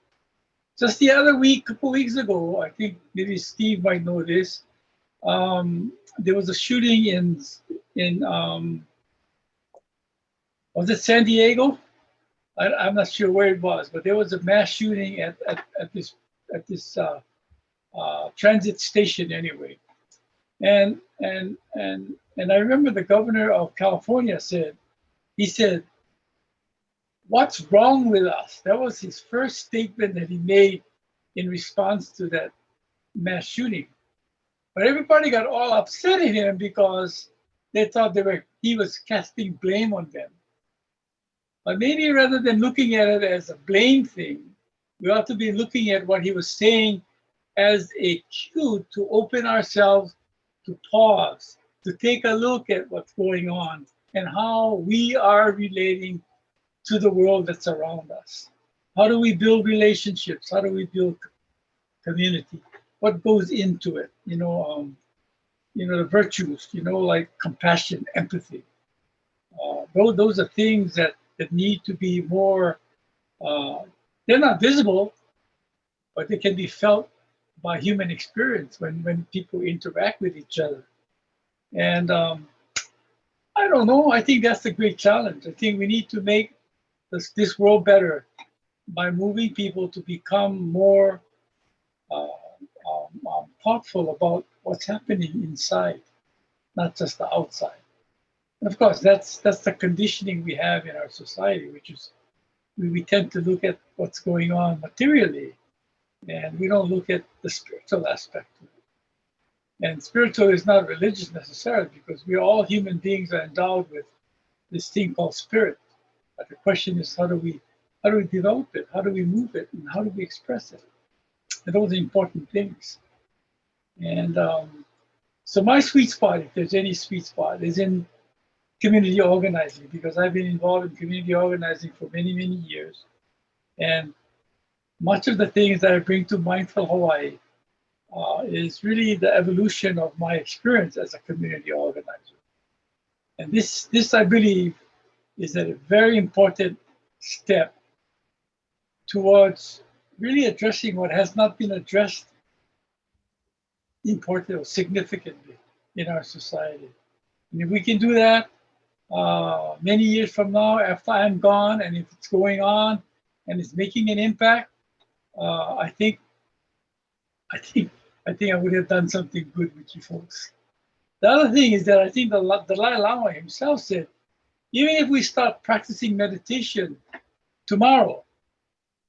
Just the other week, couple weeks ago, I think maybe Steve might know this. There was a shooting in was it San Diego? I'm not sure where it was, but there was a mass shooting at this transit station anyway. And I remember the governor of California said, "What's wrong with us?" That was his first statement that he made in response to that mass shooting. But everybody got all upset at him because they thought he was casting blame on them. But maybe rather than looking at it as a blame thing, we ought to be looking at what he was saying as a cue to open ourselves, to pause, to take a look at what's going on and how we are relating to the world that's around us. How do we build relationships? How do we build community? What goes into it? The virtues, like compassion, empathy. Those are things that need to be more, they're not visible, but they can be felt by human experience when people interact with each other. And I don't know, I think that's the great challenge. I think we need to make this world better by moving people to become more thoughtful about what's happening inside, not just the outside. And of course, that's the conditioning we have in our society, which is we tend to look at what's going on materially, and we don't look at the spiritual aspect of it. And spiritual is not religious necessarily, because we are all human beings are endowed with this thing called spirit. But the question is, how do we develop it? How do we move it? And how do we express it? And those are important things. And so my sweet spot, if there's any sweet spot, is in community organizing, because I've been involved in community organizing for many, many years. And much of the things that I bring to Mindful Hawaii is really the evolution of my experience as a community organizer. And this I believe, is a very important step towards really addressing what has not been addressed importantly or significantly in our society. And if we can do that many years from now, after I'm gone, and if it's going on and it's making an impact, I think I would have done something good with you folks. The other thing is that I think the Dalai Lama himself said, even if we start practicing meditation tomorrow,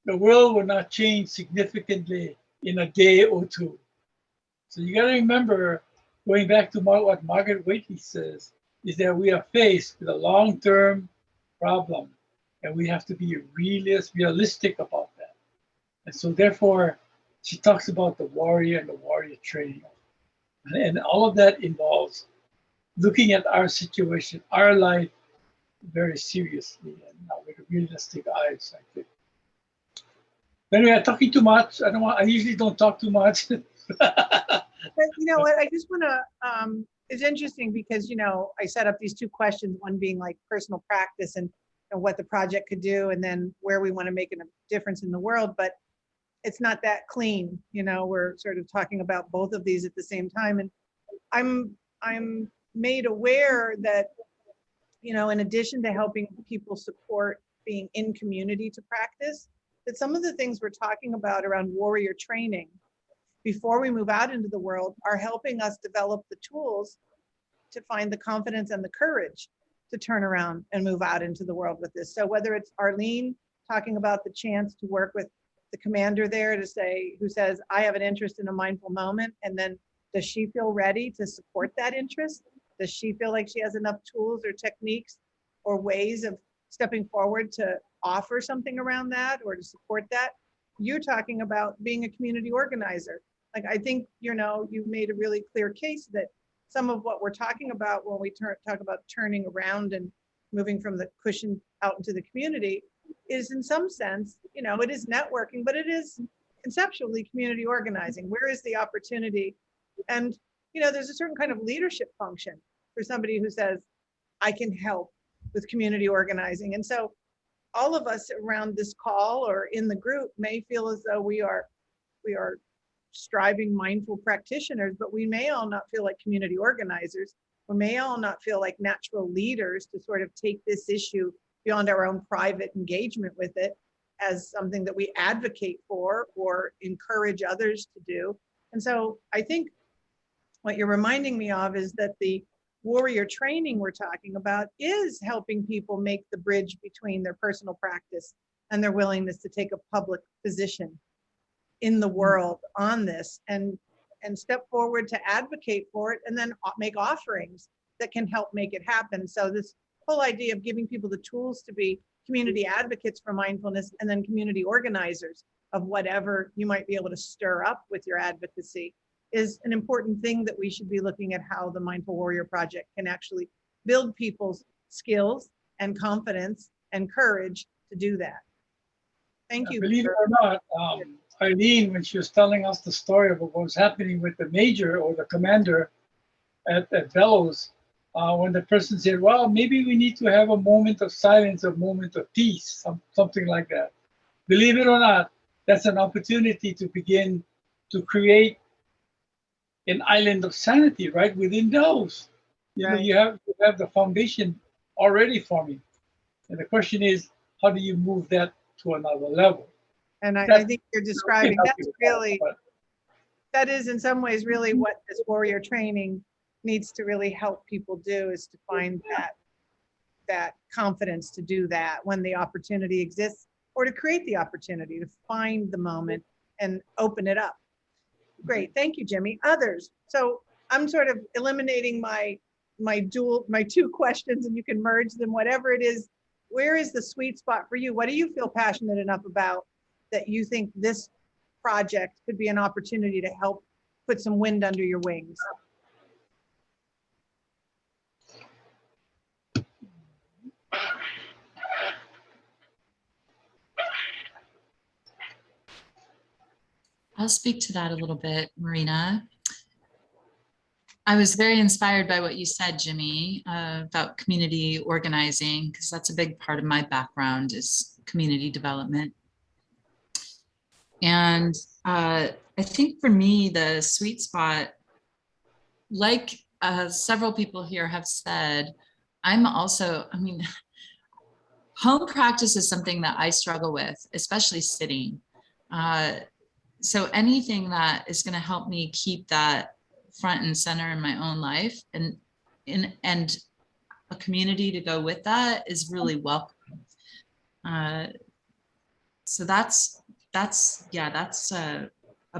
the world will not change significantly in a day or two. So you got to remember, going back to what Margaret Whately says, is that we are faced with a long-term problem, and we have to be realistic about that. And so therefore, she talks about the warrior and the warrior training. And all of that involves looking at our situation, our life, very seriously and with realistic eyes, I think. Anyway, I'm talking too much. I usually don't talk too much. But you know what, I just want to, it's interesting because, I set up these two questions, one being like personal practice and what the project could do, and then where we want to make a difference in the world. But it's not that clean. We're sort of talking about both of these at the same time. And I'm made aware that, in addition to helping people support being in community to practice, that some of the things we're talking about around warrior training before we move out into the world are helping us develop the tools to find the confidence and the courage to turn around and move out into the world with this. So whether it's Arlene talking about the chance to work with the commander there who says, I have an interest in a mindful moment, and then does she feel ready to support that interest? Does she feel like she has enough tools or techniques or ways of stepping forward to offer something around that or to support that? You're talking about being a community organizer. Like, I think, you made a really clear case that some of what we're talking about when we talk about turning around and moving from the cushion out into the community is, in some sense, it is networking, but it is conceptually community organizing. Where is the opportunity? And, there's a certain kind of leadership function for somebody who says, I can help with community organizing. And so all of us around this call or in the group may feel as though we are striving mindful practitioners, but we may all not feel like community organizers. We may all not feel like natural leaders to sort of take this issue beyond our own private engagement with it as something that we advocate for or encourage others to do. And so I think what you're reminding me of is that the warrior training we're talking about is helping people make the bridge between their personal practice and their willingness to take a public position in the world on this and step forward to advocate for it and then make offerings that can help make it happen. So this whole idea of giving people the tools to be community advocates for mindfulness, and then community organizers of whatever you might be able to stir up with your advocacy, is an important thing that we should be looking at how the Mindful Warrior Project can actually build people's skills and confidence and courage to do that. Thank you. Believe it or not, Eileen, when she was telling us the story of what was happening with the major or the commander at Bellows, when the person said, well, maybe we need to have a moment of silence, a moment of peace, something like that. Believe it or not, that's an opportunity to begin to create an island of sanity right within those. You know, you have the foundation already forming. And the question is, how do you move that to another level? And I think you're describing, that's really, that is in some ways really what this warrior training needs to really help people do, is to find that confidence to do that when the opportunity exists, or to create the opportunity to find the moment and open it up. Great, thank you, Jimmy. Others? So I'm sort of eliminating my two questions, and you can merge them, whatever it is. Where is the sweet spot for you? What do you feel passionate enough about that you think this project could be an opportunity to help put some wind under your wings? I'll speak to that a little bit, Marina. I was very inspired by what you said, Jimmy, about community organizing, because that's a big part of my background is community development. And I think for me, the sweet spot, like several people here have said, I'm also, I mean, home practice is something that I struggle with, especially sitting. So anything that is going to help me keep that front and center in my own life and a community to go with that is really welcome. So that's a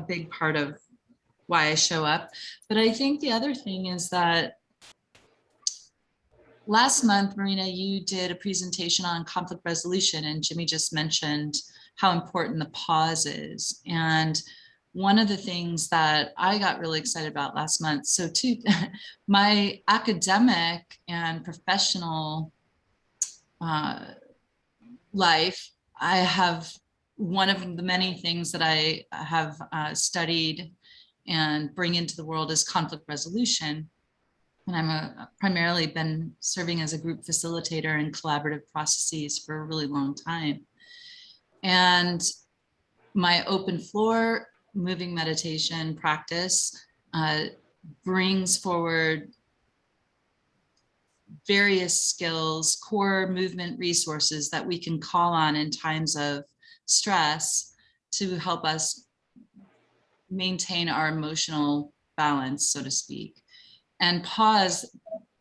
big part of why I show up. But I think the other thing is that last month, Marina, you did a presentation on conflict resolution, and Jimmy just mentioned how important the pause is. And one of the things that I got really excited about last month, so too, my academic and professional life, I have one of the many things that I have studied and bring into the world is conflict resolution. And I'm primarily been serving as a group facilitator in collaborative processes for a really long time. And my open floor moving meditation practice brings forward various skills, core movement resources that we can call on in times of stress to help us maintain our emotional balance, so to speak. And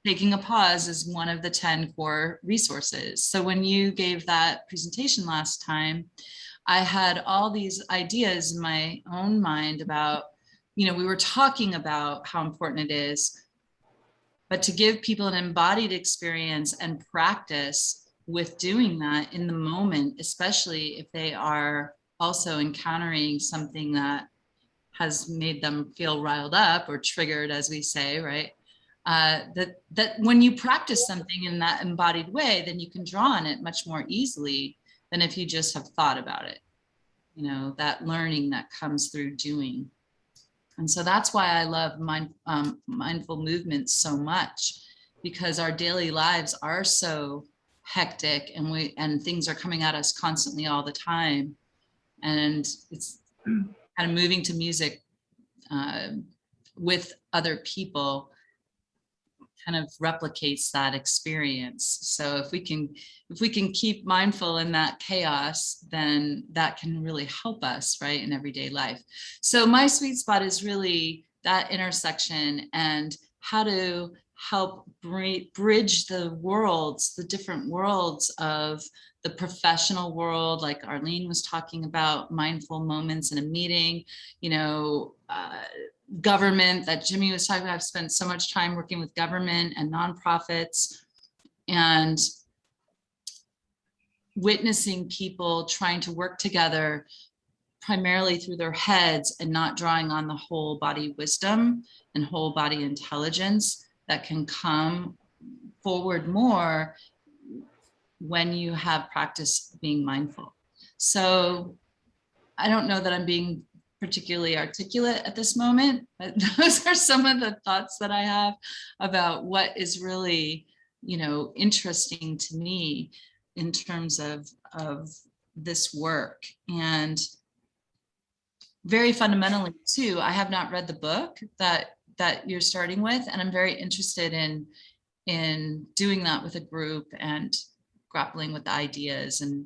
taking a pause is one of the 10 core resources. So when you gave that presentation last time, I had all these ideas in my own mind about, we were talking about how important it is, but to give people an embodied experience and practice with doing that in the moment, especially if they are also encountering something that has made them feel riled up or triggered, as we say, right? That when you practice something in that embodied way, then you can draw on it much more easily than if you just have thought about it. That learning that comes through doing. And so that's why I love mindful movement so much, because our daily lives are so hectic and things are coming at us constantly all the time. And it's kind of moving to music with other people kind of replicates that experience. So if we can keep mindful in that chaos, then that can really help us, right, in everyday life. So my sweet spot is really that intersection and how to help bridge the different worlds of the professional world, like Arlene was talking about, mindful moments in a meeting, government that Jimmy was talking about. I've spent so much time working with government and nonprofits, and witnessing people trying to work together primarily through their heads and not drawing on the whole body wisdom and whole body intelligence that can come forward more when you have practice being mindful. So I don't know that I'm being particularly articulate at this moment, but those are some of the thoughts that I have about what is really, interesting to me in terms of this work. And very fundamentally too, I have not read the book that you're starting with, and I'm very interested in doing that with a group and grappling with the ideas and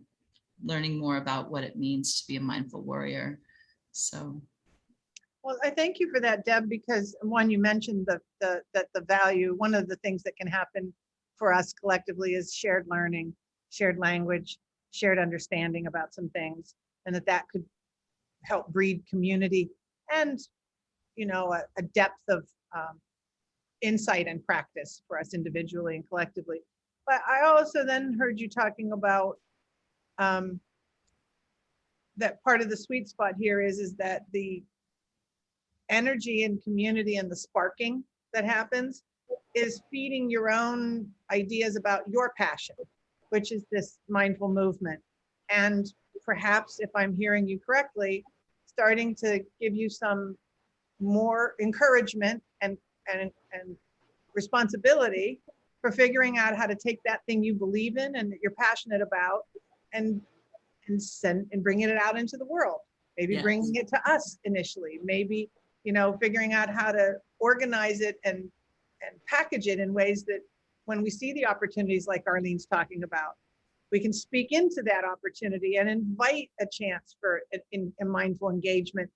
learning more about what it means to be a mindful warrior. So. Well, I thank you for that, Deb, because one, you mentioned the value. One of the things that can happen for us collectively is shared learning, shared language, shared understanding about some things, and that could help breed community and, a depth of insight and practice for us individually and collectively. But I also then heard you talking about that part of the sweet spot here is that the energy and community and the sparking that happens is feeding your own ideas about your passion, which is this mindful movement. And perhaps, if I'm hearing you correctly, starting to give you some more encouragement and responsibility for figuring out how to take that thing you believe in and that you're passionate about and bringing it out into the world. Maybe Yes. bringing it to us initially, maybe, figuring out how to organize it and package it in ways that when we see the opportunities like Arlene's talking about, we can speak into that opportunity and invite a chance for a mindful engagement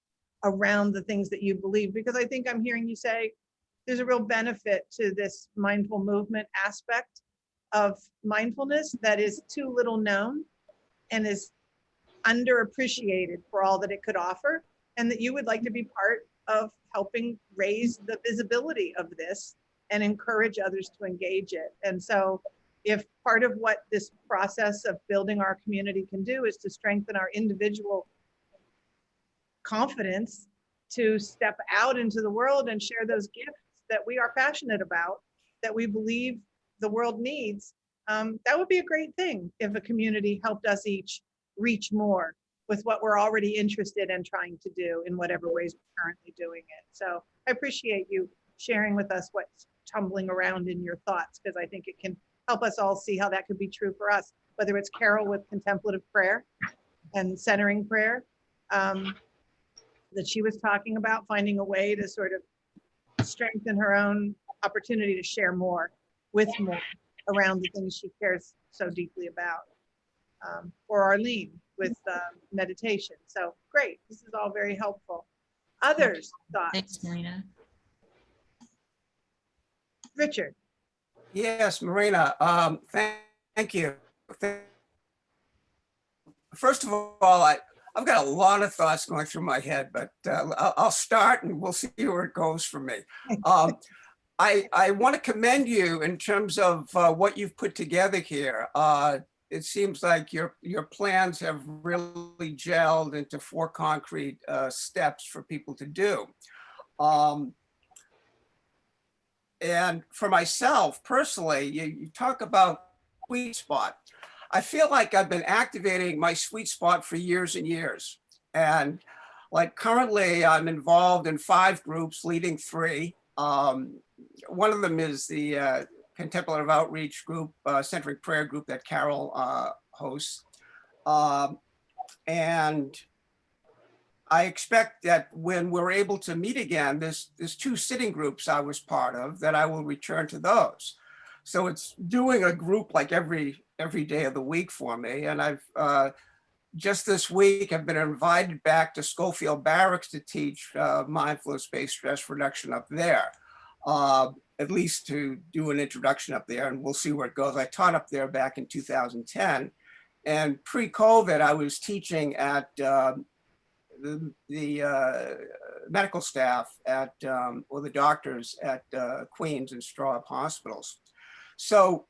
around the things that you believe. Because I think I'm hearing you say there's a real benefit to this mindful movement aspect of mindfulness that is too little known and is underappreciated for all that it could offer, and that you would like to be part of helping raise the visibility of this and encourage others to engage it. And so if part of what this process of building our community can do is to strengthen our individual confidence to step out into the world and share those gifts that we are passionate about, that we believe the world needs, that would be a great thing if a community helped us each reach more with what we're already interested in trying to do in whatever ways we're currently doing it. So I appreciate you sharing with us what's tumbling around in your thoughts, because I think it can help us all see how that could be true for us, whether it's Carol with contemplative prayer and centering prayer that she was talking about, finding a way to sort of strengthen her own opportunity to share more with more around the things she cares so deeply about. Or Arlene with meditation. So great, this is all very helpful. Others thoughts? Thanks, Marina. Richard. Yes, Marina, thank you. First of all, I've got a lot of thoughts going through my head, but I'll start and we'll see where it goes for me. I want to commend you in terms of what you've put together here. It seems like your plans have really gelled into 4 concrete steps for people to do. And for myself personally, you talk about sweet spot. I feel like I've been activating my sweet spot for years and years. And like currently I'm involved in 5 groups, leading 3. One of them is the Contemplative Outreach group, Centering Prayer group that Carol hosts. And I expect that when we're able to meet again, there's 2 sitting groups I was part of that I will return to those. So it's doing a group like every day of the week for me. And I've just this week, I've been invited back to Schofield Barracks to teach mindfulness-based stress reduction up there. At least to do an introduction up there, and we'll see where it goes. I taught up there back in 2010, and pre-COVID, I was teaching at the medical staff at, or the doctors at Queens and Straub hospitals. So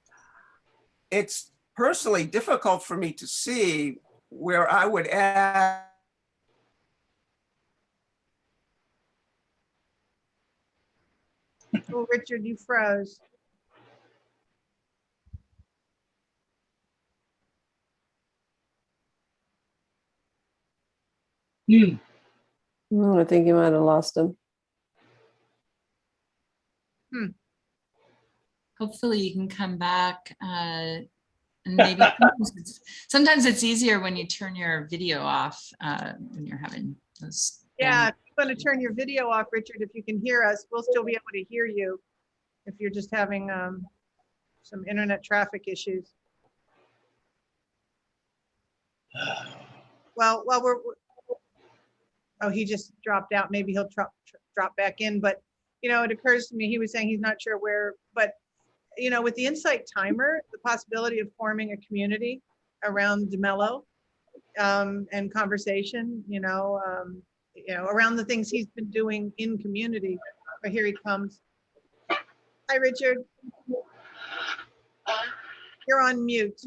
it's personally difficult for me to see where I would add Oh, Richard, you froze. Hmm. I think you might have lost him. Hopefully you can come back. And maybe sometimes it's easier when you turn your video off when you're having those. Yeah, if you want to turn your video off, Richard, if you can hear us, we'll still be able to hear you if you're just having some internet traffic issues. Well, oh, he just dropped out. Maybe he'll drop back in. But, you know, it occurs to me, he was saying he's not sure where, but, you know, with the Insight Timer, the possibility of forming a community around DeMello and conversation, you know, around the things he's been doing in community. But here he comes. Hi, Richard. You're on mute.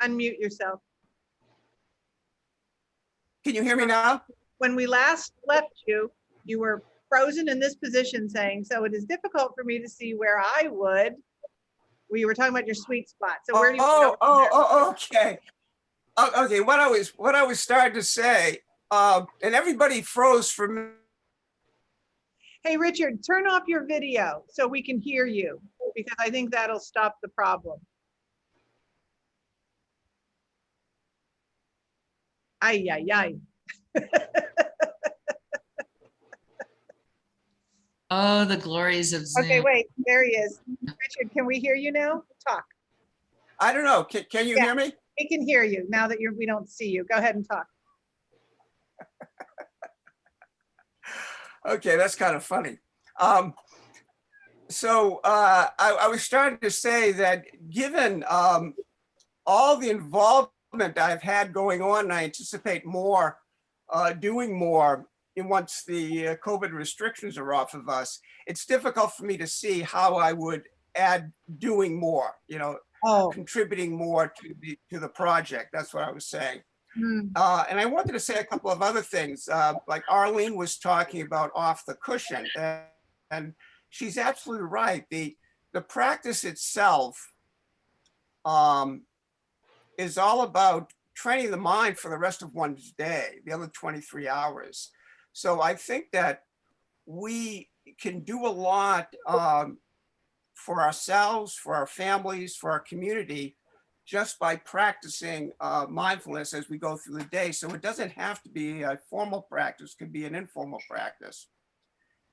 Unmute yourself. Can you hear me now? When we last left you, you were frozen in this position saying, so it is difficult for me to see where I would. We were talking about your sweet spot. So where do you okay. Okay, what I was starting to say, and everybody froze for me. Hey, Richard, turn off your video so we can hear you, because I think that'll stop the problem. Ay, ay, ay. Oh, the glories of Zoom. Okay, wait, there he is. Richard, can we hear you now? Talk. I don't know. Can you hear me? We can hear you now that we don't see you. Go ahead and talk. Okay, that's kind of funny. I was starting to say that given all the involvement I've had going on, and I anticipate more, doing more once the COVID restrictions are off of us, it's difficult for me to see how I would add doing more, contributing more to the project. That's what I was saying. And I wanted to say a couple of other things, like Arlene was talking about off the cushion, and she's absolutely right. The practice itself is all about training the mind for the rest of one's day, the other 23 hours. So I think that we can do a lot for ourselves, for our families, for our community, just by practicing mindfulness as we go through the day. So it doesn't have to be a formal practice, it could be an informal practice.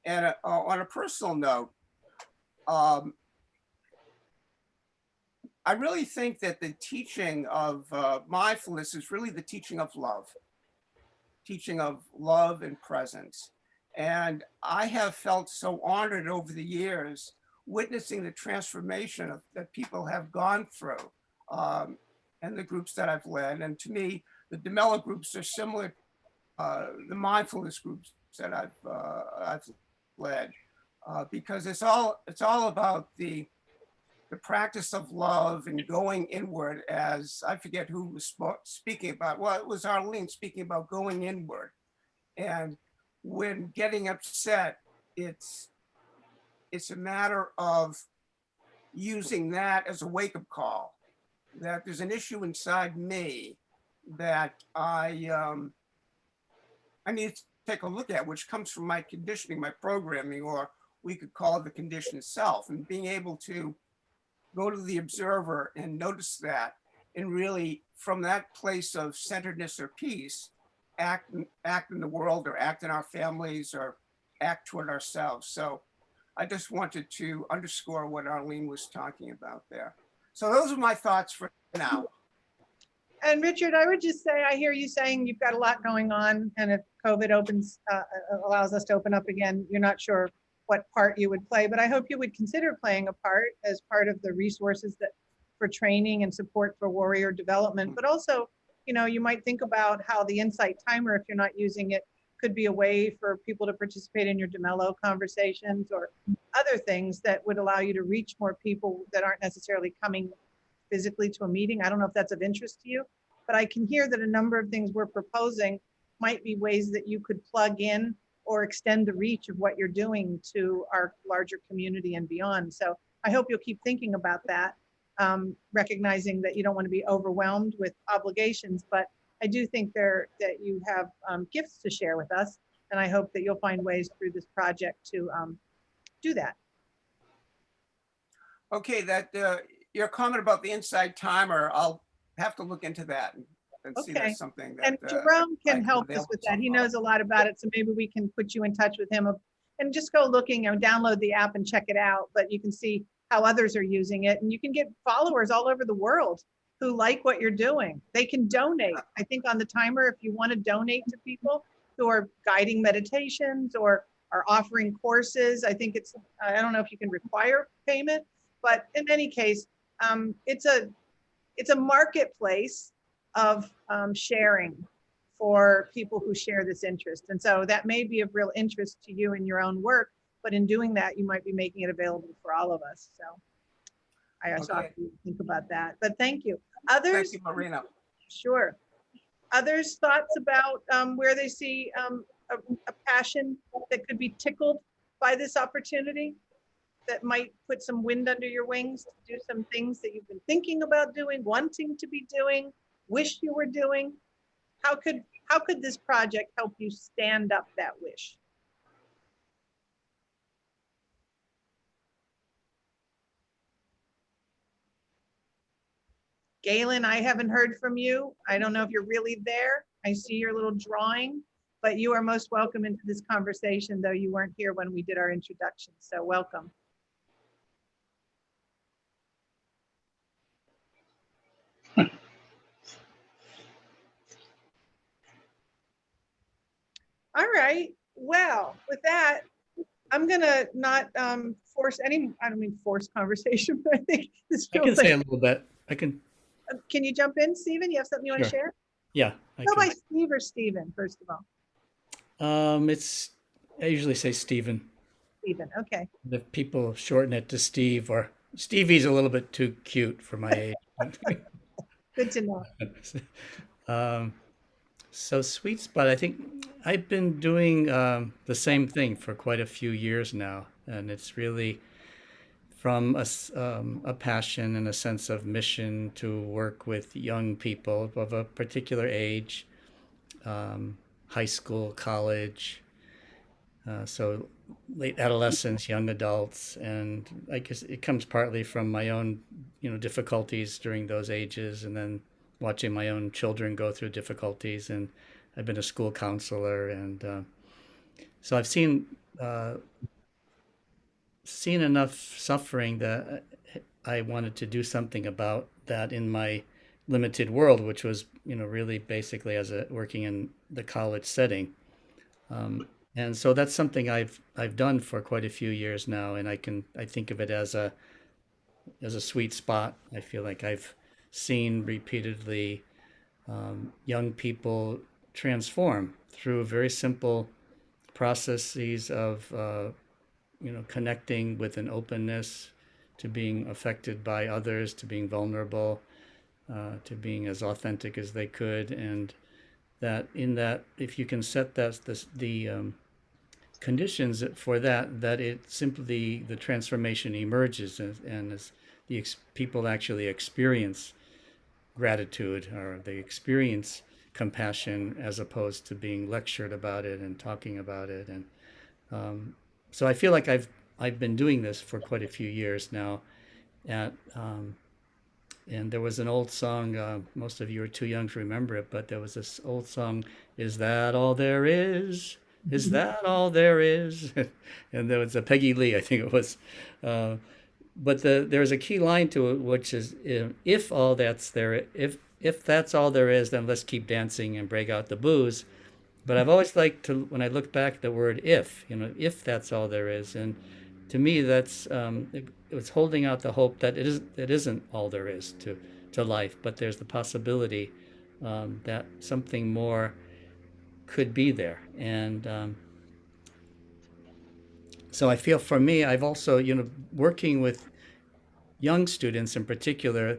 And on a personal note, I really think that the teaching of mindfulness is really the teaching of love and presence. And I have felt so honored over the years witnessing the transformation that people have gone through and the groups that I've led. And to me, the DeMello groups are similar, the mindfulness groups that I've led, because it's all about the practice of love and going inward, as I forget who was speaking about. Well, it was Arlene speaking about going inward. And when getting upset, it's a matter of using that as a wake-up call, that there's an issue inside me that I need to take a look at, which comes from my conditioning, my programming, or we could call it the conditioned self, and being able to go to the observer and notice that, and really from that place of centeredness or peace, act in the world, or act in our families, or act toward ourselves. So I just wanted to underscore what Arlene was talking about there. So those are my thoughts for now. And Richard, I would just say, I hear you saying you've got a lot going on, and if COVID allows us to open up again, you're not sure what part you would play, but I hope you would consider playing a part as part of the resources that for training and support for warrior development. But also, you might think about how the Insight Timer, if you're not using it, could be a way for people to participate in your DeMello conversations or other things that would allow you to reach more people that aren't necessarily coming physically to a meeting. I don't know if that's of interest to you, but I can hear that a number of things we're proposing might be ways that you could plug in or extend the reach of what you're doing to our larger community and beyond. So I hope you'll keep thinking about that, recognizing that you don't want to be overwhelmed with obligations, but I do think that you have gifts to share with us. And I hope that you'll find ways through this project to do that. Okay, that your comment about the inside timer, I'll have to look into that and see Okay. that's something that. And Jerome I can help us avail with that. He myself knows a lot about it, so maybe we can put you in touch with him and just go looking or download the app and check it out. But you can see how others are using it, and you can get followers all over the world who like what you're doing. They can donate. I think on the timer, if you want to donate to people who are guiding meditations or are offering courses, I think it's, I don't know if you can require payment, but in any case, it's a marketplace of sharing for people who share this interest. And so that may be of real interest to you in your own work, but in doing that, you might be making it available for all of us. So I also have to think about that, but thank you. Others? Thank you, Marina. Sure. Others thoughts about where they see a passion that could be tickled by this opportunity, that might put some wind under your wings to do some things that you've been thinking about doing, wanting to be doing, wish you were doing? How could this project help you stand up that wish? Galen, I haven't heard from you. I don't know if you're really there. I see your little drawing, but you are most welcome into this conversation, though you weren't here when we did our introduction. So welcome. All right. Well, with that, I'm gonna not force any, I don't mean force conversation, but I think this I can feels say a like, little bit. I can, can you jump in, Stephen? You have something you want to Sure. share? yeah, I Go by can. Steve or Stephen, first of all. I usually say Stephen. Stephen, okay. The people shorten it to Steve, or Stevie's a little bit too cute for my age. Good to know. So Sweet Spot, I think I've been doing the same thing for quite a few years now, and it's really from a passion and a sense of mission to work with young people of a particular age, high school, college, so late adolescents, young adults, and I guess it comes partly from my own, difficulties during those ages, and then watching my own children go through difficulties. And I've been a school counselor, and so I've seen enough suffering that I wanted to do something about that in my limited world, which was, really basically as working in the college setting. And so that's something I've done for quite a few years now, and I think of it as a sweet spot. I feel like I've seen repeatedly young people transform through very simple processes of connecting with an openness to being affected by others, to being vulnerable, to being as authentic as they could, and that if you can set the conditions for that it simply the transformation emerges, and as people actually experience gratitude, or they experience compassion, as opposed to being lectured about it and talking about it. And so I feel like I've been doing this for quite a few years now. And there was an old song, most of you are too young to remember it, but there was this old song, "Is that all there is? Is that all there is?" And there was a Peggy Lee, I think it was. But there's a key line to it, which is, if that's all there is, then let's keep dancing and break out the booze. But I've always liked to, when I look back, the word if, if that's all there is. And to me, that's it was holding out the hope that it isn't all there is to life, but there's the possibility that something more could be there. And so I feel, for me, I've also, working with young students in particular,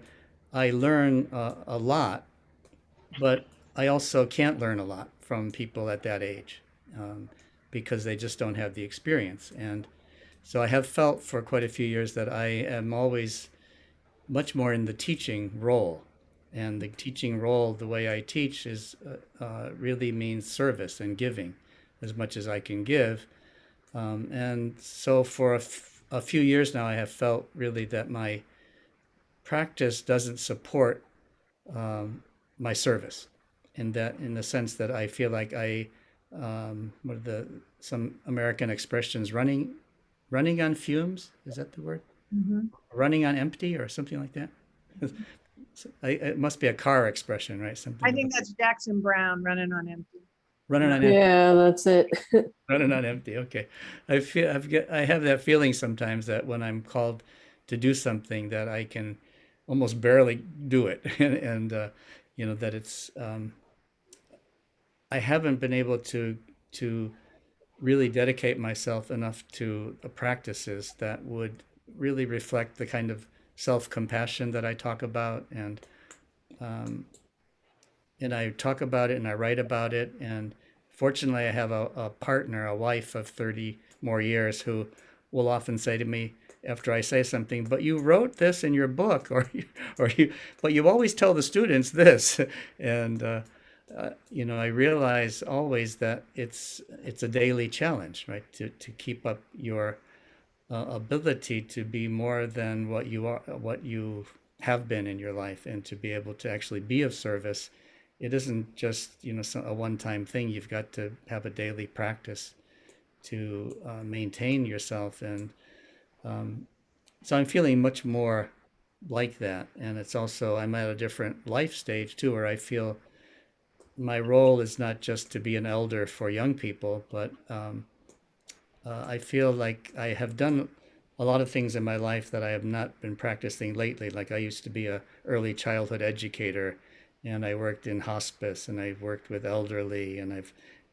I learn a lot, but I also can't learn a lot from people at that age um, because they just don't have the experience. And so I have felt for quite a few years that I am always much more in the teaching role. And the teaching role, the way I teach, is really means service and giving as much as I can give. And so for a few years now, I have felt really that my practice doesn't support my service, in that, in the sense that I feel like what are the some American expressions, running on fumes, is that the word? Mhm. Running on empty or something like that. It must be a car expression, right? Something I think that's Jackson Brown running on empty. running on empty. Yeah, that's it. Running on empty. Okay, I have that feeling sometimes that when I'm called to do something, that I can almost barely do it, and that it's I haven't been able to really dedicate myself enough to the practices that would really reflect the kind of self-compassion that I talk about, um, and I talk about it and I write about it. And fortunately, I have a partner, a wife of 30 more years, who will often say to me after I say something, "But you wrote this in your book," but you always tell the students this, and I realize always that it's a daily challenge, right? To keep up your ability to be more than what you are, what you have been in your life, and to be able to actually be of service. It isn't just a one-time thing. You've got to have a daily practice to maintain yourself, and so I'm feeling much more like that. And it's also, I'm at a different life stage too, where I feel my role is not just to be an elder for young people, but I feel like I have done a lot of things in my life that I have not been practicing lately. Like I used to be a early childhood educator, and I worked in hospice, and I've worked with elderly, and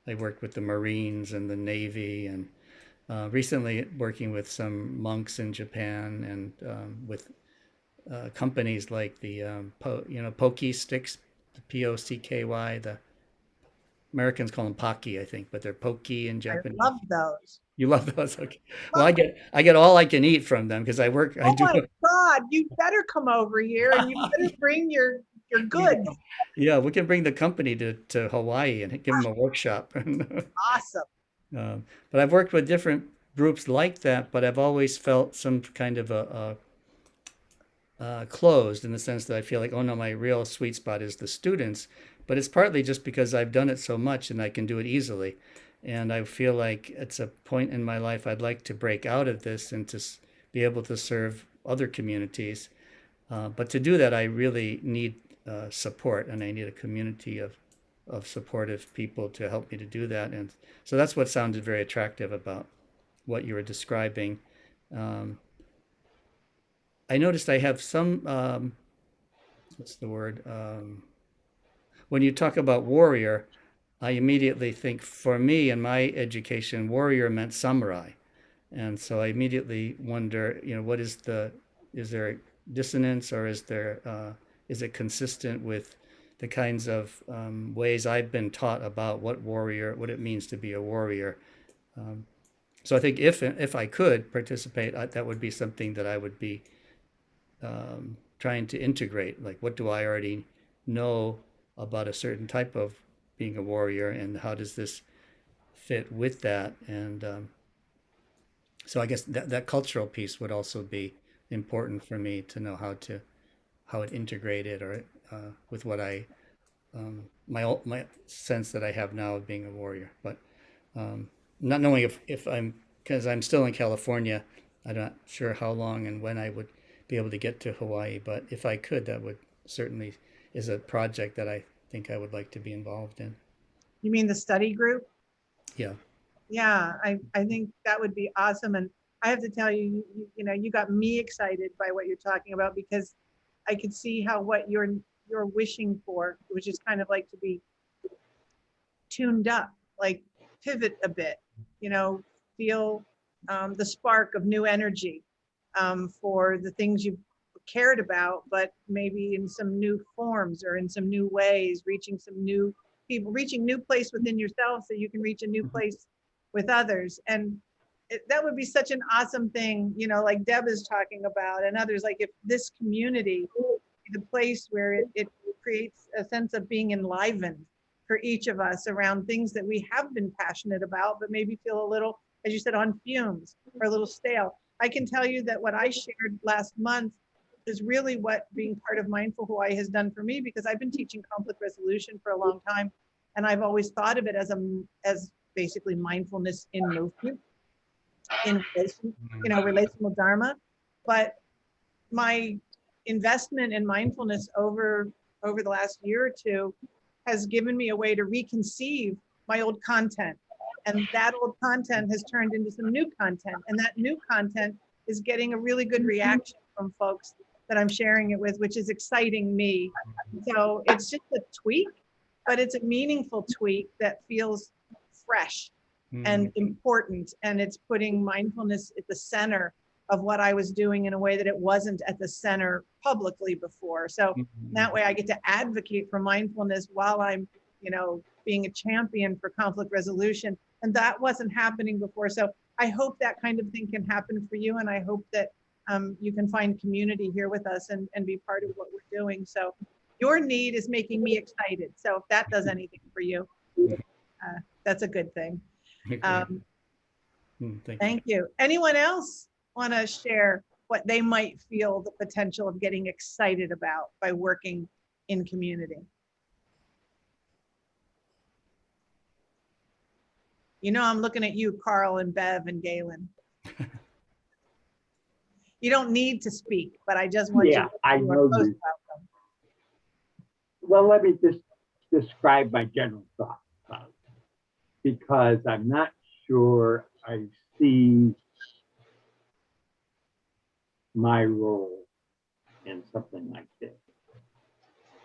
I worked with the Marines and the Navy, and recently working with some monks in Japan, and with companies like the Pocky sticks, the P-O-C-K-Y. The Americans call them Pocky, I think, but they're Pocky in I Japanese. love those. You love those? Okay. Well, I get all I can eat from them because I Oh do. my God, you better come over here and you better bring your goods. Yeah, we can bring the company to Hawaii and give them a workshop. Awesome. But I've worked with different groups like that, but I've always felt some kind of closed, in the sense that I feel like, oh no, my real sweet spot is the students. But it's partly just because I've done it so much and I can do it easily. And I feel like it's a point in my life I'd like to break out of this and to be able to serve other communities. But to do that, I really need support, and I need a community of supportive people to help me to do that. And so that's what sounded very attractive about what you were describing. I noticed I have some, what's the word? When you talk about warrior, I immediately think, for me in my education, warrior meant samurai. And so I immediately wonder, what is there dissonance, or is it consistent with the kinds of ways I've been taught about what it means to be a warrior? So I think if I could participate, that would be something that I would be trying to integrate. Like, what do I already know about a certain type of being a warrior, and how does this fit with that? And so I guess that cultural piece would also be important for me to know how it integrated, or with what my sense that I have now of being a warrior. But not knowing if because I'm still in California, I'm not sure how long and when I would be able to get to Hawaii. But if I could, that would certainly is a project that I think I would like to be involved in. You mean the study group? Yeah. Yeah, I think that would be awesome. And I have to tell you, you got me excited by what you're talking about, because I could see how what you're wishing for, which is kind of like to be tuned up, like pivot a bit, feel the spark of new energy for the things you've cared about, but maybe in some new forms or in some new ways, reaching some new people, reaching new place within yourself so you can reach a new place with others. And that would be such an awesome thing, you know, like Deb is talking about and others, like if this community, the place where it creates a sense of being enlivened for each of us around things that we have been passionate about, but maybe feel a little, as you said, on fumes or a little stale. I can tell you that what I shared last month is really what being part of Mindful Hawaii has done for me, because I've been teaching conflict resolution for a long time. And I've always thought of it as basically mindfulness in movement, in relation, you know, relational dharma. But my investment in mindfulness over the last year or two has given me a way to reconceive my old content. And that old content has turned into some new content. And that new content is getting a really good reaction from folks that I'm sharing it with, which is exciting me. So it's just a tweak, but it's a meaningful tweak that feels fresh and important. And it's putting mindfulness at the center of what I was doing in a way that it wasn't at the center publicly before. So that way I get to advocate for mindfulness while I'm, you know, being a champion for conflict resolution. And that wasn't happening before. So I hope that kind of thing can happen for you. And I hope that you can find community here with us and be part of what we're doing. So your need is making me excited. So if that does anything for you, that's a good thing. Thank you. Anyone else want to share what they might feel the potential of getting excited about by working in community? You know, I'm looking at you, Carl and Bev and Galen. You don't need to speak, but I just want you to I know most you. Well, let me just describe my general thoughts about it, because I'm not sure I see my role in something like this.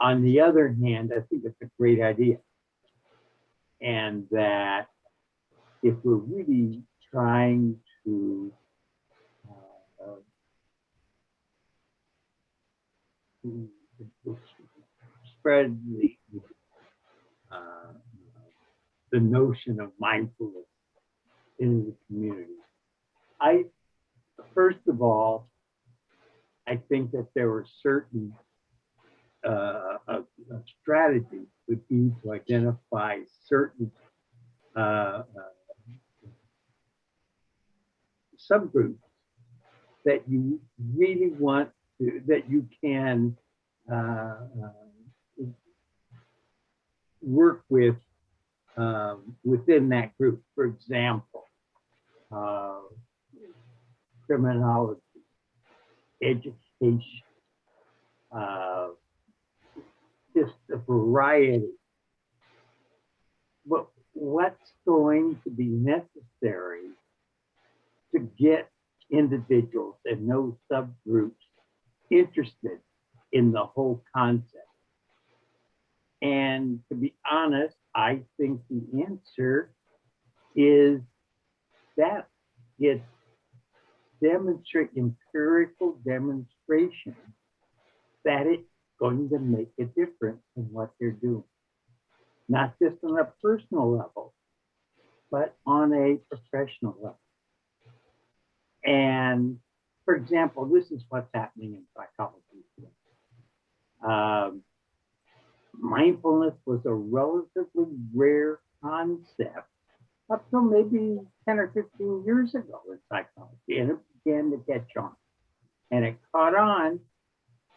On the other hand, I think it's a great idea. And that if we're really trying to spread the notion of mindfulness in the community, first of all, I think that there were certain strategies would be to identify certain subgroups that you really want to, that you can work with within that group. For example, criminology, education, just a variety. What's going to be necessary to get individuals and those subgroups interested in the whole concept? And to be honest, I think the answer is that it's empirical demonstration that it's going to make a difference in what they're doing. Not just on a personal level, but on a professional level. And for example, this is what's happening in psychology. Mindfulness was a relatively rare concept up till maybe 10 or 15 years ago in psychology, and it began to catch on. And it caught on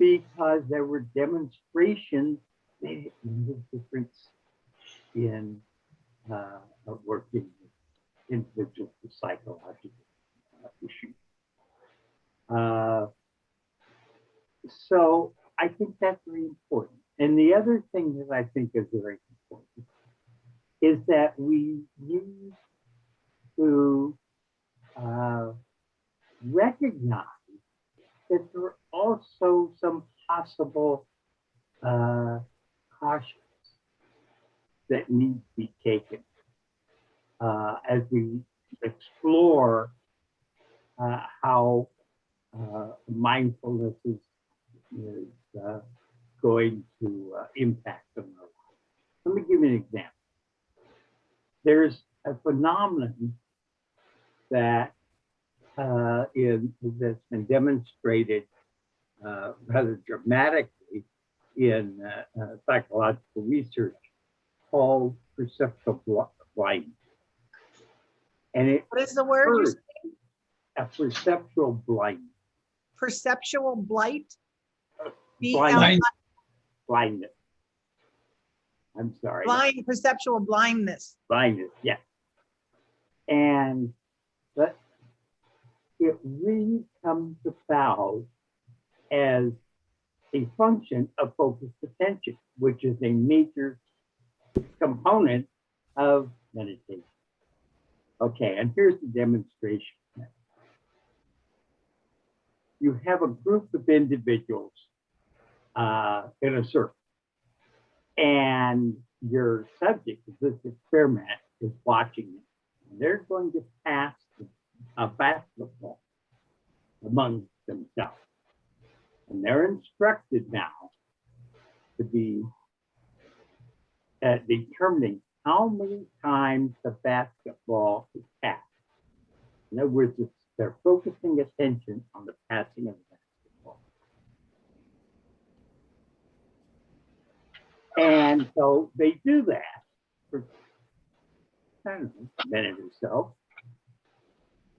because there were demonstrations that it made a difference in working with individuals with psychological issues. So I think that's very important. And the other thing that I think is very important is that we need to recognize that there are also some possible cautions that need to be taken as we explore how mindfulness is is going to impact them. Let me give you an example. There's a phenomenon that that's been demonstrated rather dramatically in psychological research called perceptual blindness. And it What is the word? You occurs- say? a perceptual blindness. Perceptual blight? Blind- blindness. I'm sorry. Blind, perceptual blindness. Blindness, yes. And but it really comes about as a function of focused attention, which is a major component of meditation. Okay, and here's the demonstration. You have a group of individuals in a circle, and your subject of this experiment is watching it. And they're going to pass a basketball among themselves. And they're instructed now to be determining how many times the basketball is passed. In other words, they're focusing attention on the passing of the basketball. And so they do that for, I don't know, a minute or so.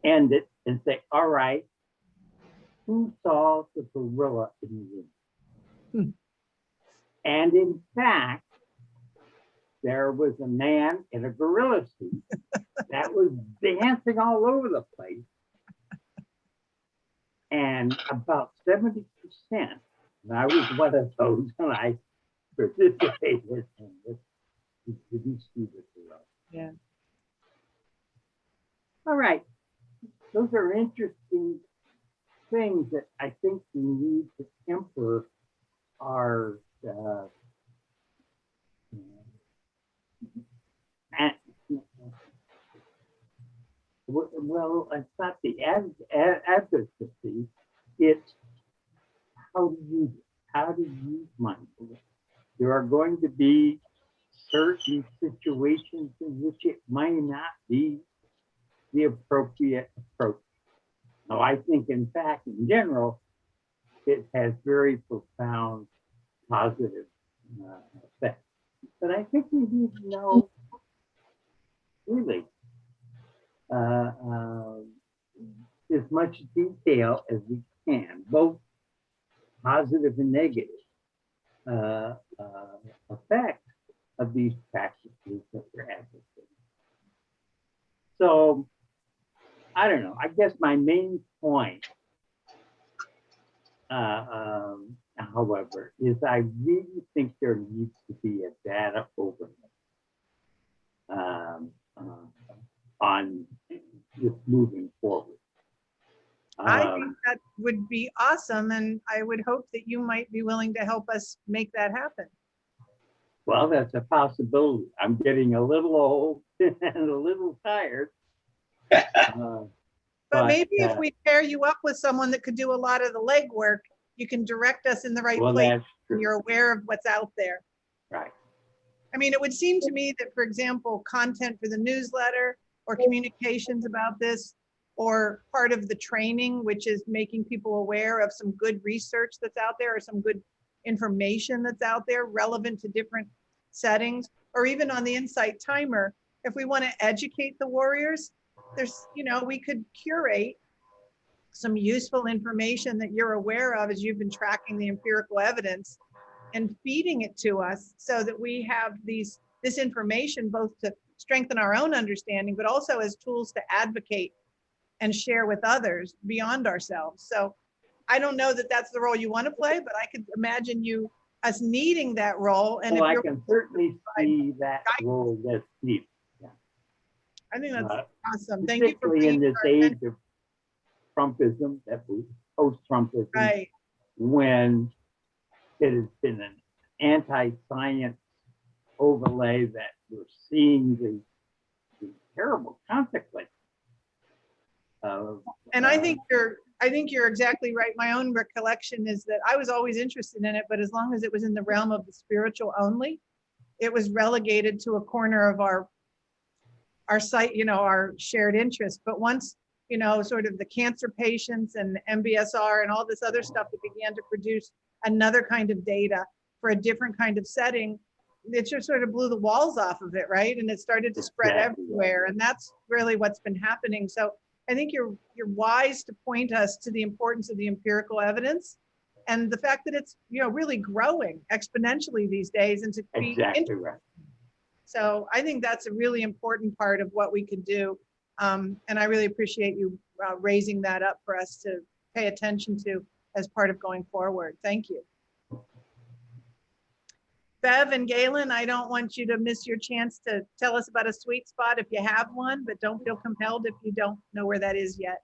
End it and say, all right, who saw the gorilla in the room? And in fact, there was a man in a gorilla suit that was dancing all over the place. And about 70%, and I was one of those, and I participated in this. You didn't see the gorilla. Yeah. All right. Those are interesting things that I think we need to temper our well, it's not the advocacy, it's how to use it, how to use mindfulness. There are going to be certain situations in which it might not be the appropriate approach. Now, I think, in fact, in general, it has very profound positive effects. But I think we need to know really as much detail as we can, both positive and negative effects of these practices that we're advocating. So, I don't know, I guess my main point, however, is I really think there needs to be a data overlay on just moving forward. I think that would be awesome, and I would hope that you might be willing to help us make that happen. Well, that's a possibility. I'm getting a little old and a little tired. But maybe if we pair you up with someone that could do a lot of the legwork, you can direct us in the right Well, place. that's And true. you're aware of what's out there. Right. I mean, it would seem to me that, for example, content for the newsletter or communications about this, or part of the training, which is making people aware of some good research that's out there or some good information that's out there relevant to different settings, or even on the Insight Timer, if we want to educate the warriors, there's, you know, we could curate some useful information that you're aware of as you've been tracking the empirical evidence and feeding it to us so that we have this information both to strengthen our own understanding, but also as tools to advocate and share with others beyond ourselves. So I don't know that that's the role you want to play, but I could imagine us needing that role. And Well, if I you're, can certainly see that role that's needed. I think that's Uh, awesome. Thank you for Particularly in bringing this our age attention. of Trumpism, that we post-Trumpism, Right. when it has been an anti-science overlay that we're seeing the terrible consequences of. And I think I think you're exactly right. My own recollection is that I was always interested in it, but as long as it was in the realm of the spiritual only, it was relegated to a corner of our site, you know, our shared interest. But once, you know, sort of the cancer patients and MBSR and all this other stuff that began to produce another kind of data for a different kind of setting, it just sort of blew the walls off of it, right? And it started to spread everywhere. And that's really what's been happening. So I think you're wise to point us to the importance of the empirical evidence and the fact that it's, you know, really growing exponentially these days, and to be Exactly right. so I think that's a really important part of what we could do. And I really appreciate you raising that up for us to pay attention to as part of going forward. Thank you. Bev and Galen, I don't want you to miss your chance to tell us about a sweet spot if you have one, but don't feel compelled if you don't know where that is yet.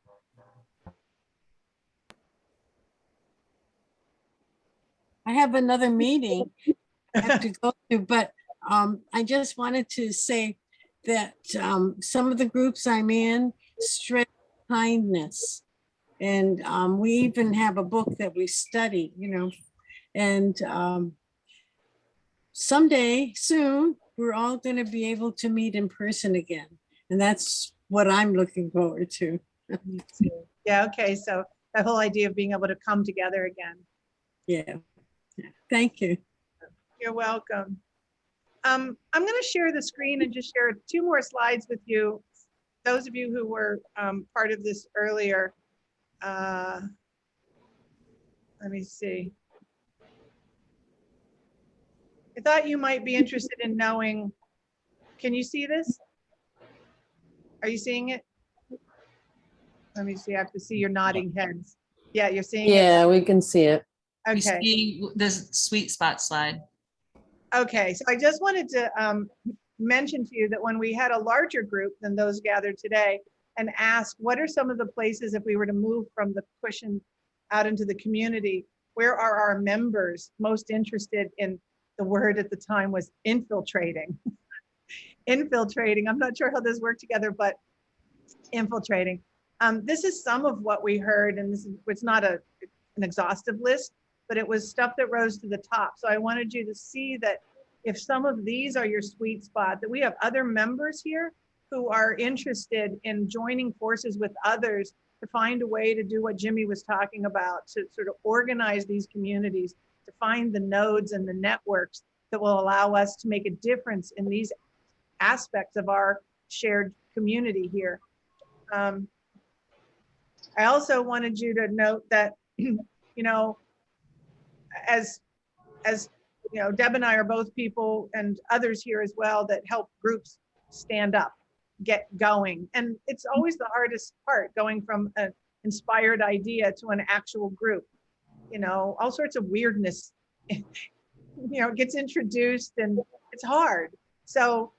I have another meeting I have to go to, but I just wanted to say that some of the groups I'm in stress kindness. And we even have a book that we study, you know, and someday soon, we're all going to be able to meet in person again. And that's what I'm looking forward to. Yeah, okay. So that whole idea of being able to come together again. Yeah. Thank you. You're welcome. I'm going to share the screen and just share 2 more slides with you. Those of you who were part of this earlier, let me see. I thought you might be interested in knowing, can you see this? Are you seeing it? Let me see, I have to see your nodding heads. Yeah, you're seeing it? Yeah, we can see it. We Okay. see the sweet spot slide. Okay, so I just wanted to mention to you that when we had a larger group than those gathered today and asked what are some of the places, if we were to move from the cushion out into the community, where are our members most interested in? The word at the time was infiltrating. Infiltrating, I'm not sure how those work together, but infiltrating. This is some of what we heard, and this is, it's not an exhaustive list, but it was stuff that rose to the top. So I wanted you to see that if some of these are your sweet spot, that we have other members here who are interested in joining forces with others to find a way to do what Jimmy was talking about, to sort of organize these communities, to find the nodes and the networks that will allow us to make a difference in these aspects of our shared community here. I also wanted you to note that, you know, as you know, Deb and I are both people, and others here as well, that help groups stand up, get going. And it's always the hardest part, going from an inspired idea to an actual group. You know, all sorts of weirdness, you know, gets introduced, and it's hard. So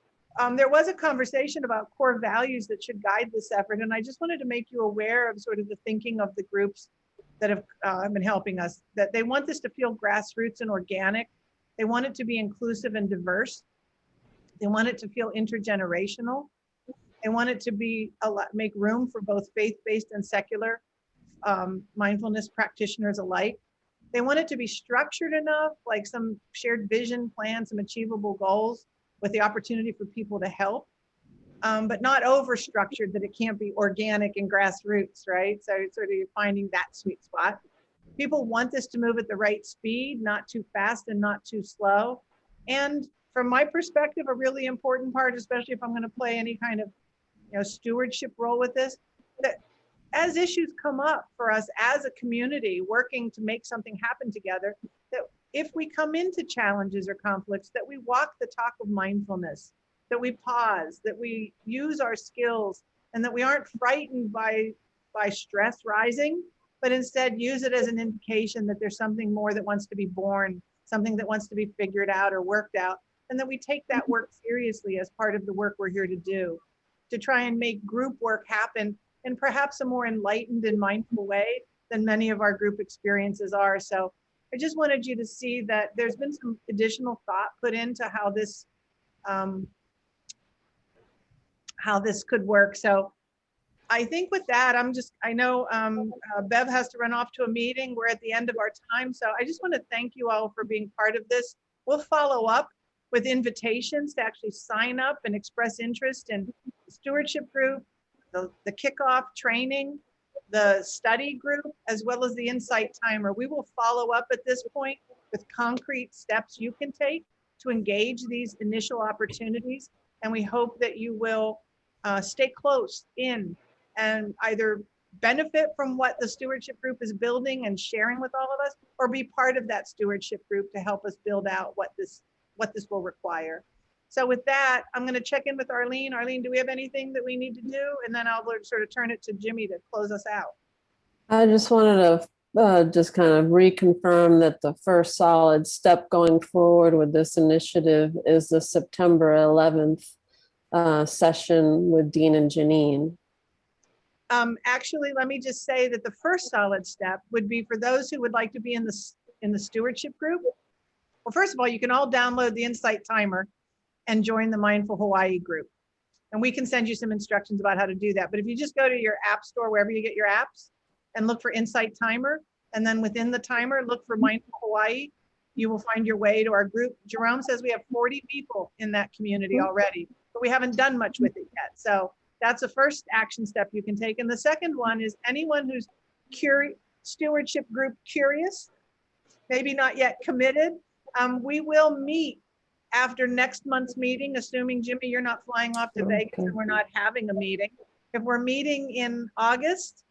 there was a conversation about core values that should guide this effort. And I just wanted to make you aware of sort of the thinking of the groups that have been helping us, that they want this to feel grassroots and organic. They want it to be inclusive and diverse. They want it to feel intergenerational. They want it to be make room for both faith-based and secular mindfulness practitioners alike. They want it to be structured enough, like some shared vision plan, some achievable goals with the opportunity for people to help, but not over-structured that it can't be organic and grassroots, right? So sort of finding that sweet spot. People want this to move at the right speed, not too fast and not too slow. And from my perspective, a really important part, especially if I'm going to play any kind of, you know, stewardship role with this, that as issues come up for us as a community working to make something happen together, that if we come into challenges or conflicts, that we walk the talk of mindfulness, that we pause, that we use our skills, and that we aren't frightened by stress rising, but instead use it as an indication that there's something more that wants to be born, something that wants to be figured out or worked out, and that we take that work seriously as part of the work we're here to do, to try and make group work happen in perhaps a more enlightened and mindful way than many of our group experiences are. So I just wanted you to see that there's been some additional thought put into how this could work. So I think with that, I know Bev has to run off to a meeting. We're at the end of our time. So I just want to thank you all for being part of this. We'll follow up with invitations to actually sign up and express interest in the stewardship group, the kickoff training, the study group, as well as the insight timer. We will follow up at this point with concrete steps you can take to engage these initial opportunities. And we hope that you will stay close in and either benefit from what the stewardship group is building and sharing with all of us, or be part of that stewardship group to help us build out what this will require. So with that, I'm going to check in with Arlene. Arlene, do we have anything that we need to do? And then I'll sort of turn it to Jimmy to close us out. I just wanted to just kind of reconfirm that the first solid step going forward with this initiative is the September 11th session with Dean and Janine. Actually, let me just say that the first solid step would be for those who would like to be in the stewardship group. Well, first of all, you can all download the Insight Timer and join the Mindful Hawaii group. And we can send you some instructions about how to do that. But if you just go to your app store, wherever you get your apps, and look for Insight Timer, and then within the timer, look for Mindful Hawaii, you will find your way to our group. Jerome says we have 40 people in that community already, but we haven't done much with it yet. So that's the first action step you can take. And the second one is anyone who's stewardship group curious, maybe not yet committed, we will meet after next month's meeting, assuming, Jimmy, you're not flying off to Vegas and we're not having a meeting. If we're meeting in August,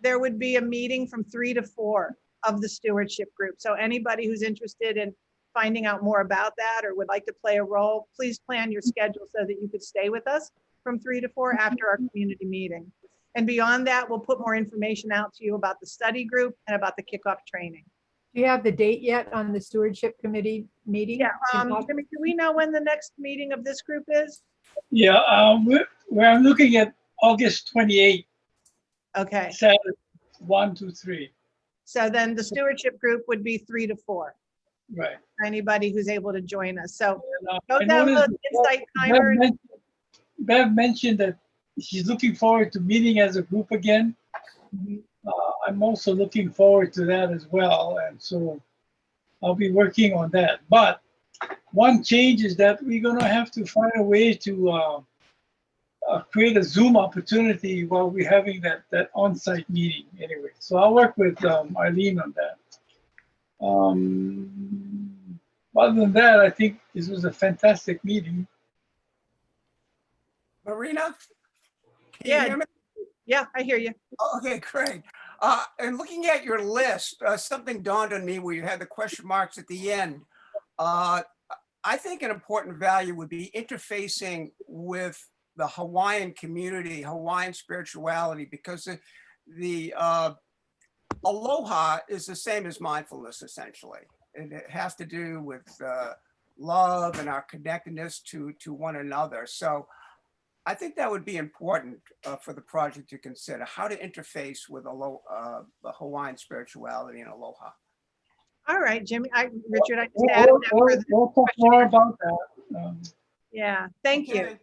there would be a meeting from 3 to 4 of the stewardship group. So anybody who's interested in finding out more about that or would like to play a role, please plan your schedule so that you could stay with us from 3 to 4 after our community meeting. And beyond that, we'll put more information out to you about the study group and about the kickoff training. Do you have the date yet on the stewardship committee meeting? Yeah, Jimmy, do we know when the next meeting of this group is? Yeah, I'm looking at August 28th, Okay, Saturday, 1 to 3. so then the stewardship group would be 3 to 4. Right. For anybody who's able to join us. So go I download noticed the Insight Timer. Bev mentioned that she's looking forward to meeting as a group again. I'm also looking forward to that as well. And so I'll be working on that. But one change is that we're going to have to find a way to create a Zoom opportunity while we're having that on-site meeting anyway. So I'll work with Arlene on that. Other than that, I think this was a fantastic meeting. Marina? Can Yeah. you hear me? Yeah, I hear you. Oh, okay, great. And looking at your list, something dawned on me where you had the question marks at the end. I think an important value would be interfacing with the Hawaiian community, Hawaiian spirituality, because the aloha is the same as mindfulness, essentially. And it has to do with love and our connectedness to one another. So I think that would be important for the project to consider, how to interface with the Hawaiian spirituality and aloha. All right, Jimmy. Richard, I just added that for the We'll talk more about that. Yeah, thank you. Okay.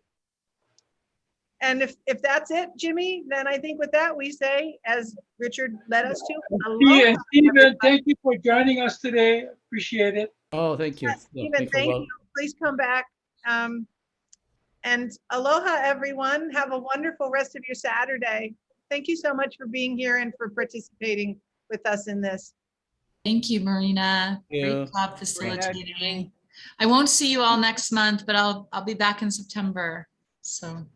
And if that's it, Jimmy, then I think with that, we say, as Richard led us to, And Stephen, thank you for joining us today. Appreciate it. Oh, thank you. Yes, Yeah, Stephen, thanks a thank lot. you. Please come back. And aloha, everyone. Have a wonderful rest of your Saturday. Thank you so much for being here and for participating with us in this. Thank you, Marina. Thank you. Great job facilitating. I won't see you all next month, but I'll be back in September. So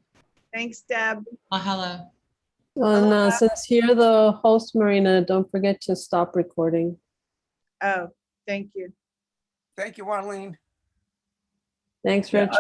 Thanks, Deb. mahalo. And since you're the host, Marina, don't forget to stop recording. Oh, thank you. Thank you, Arlene. Thanks, Yeah, Richard.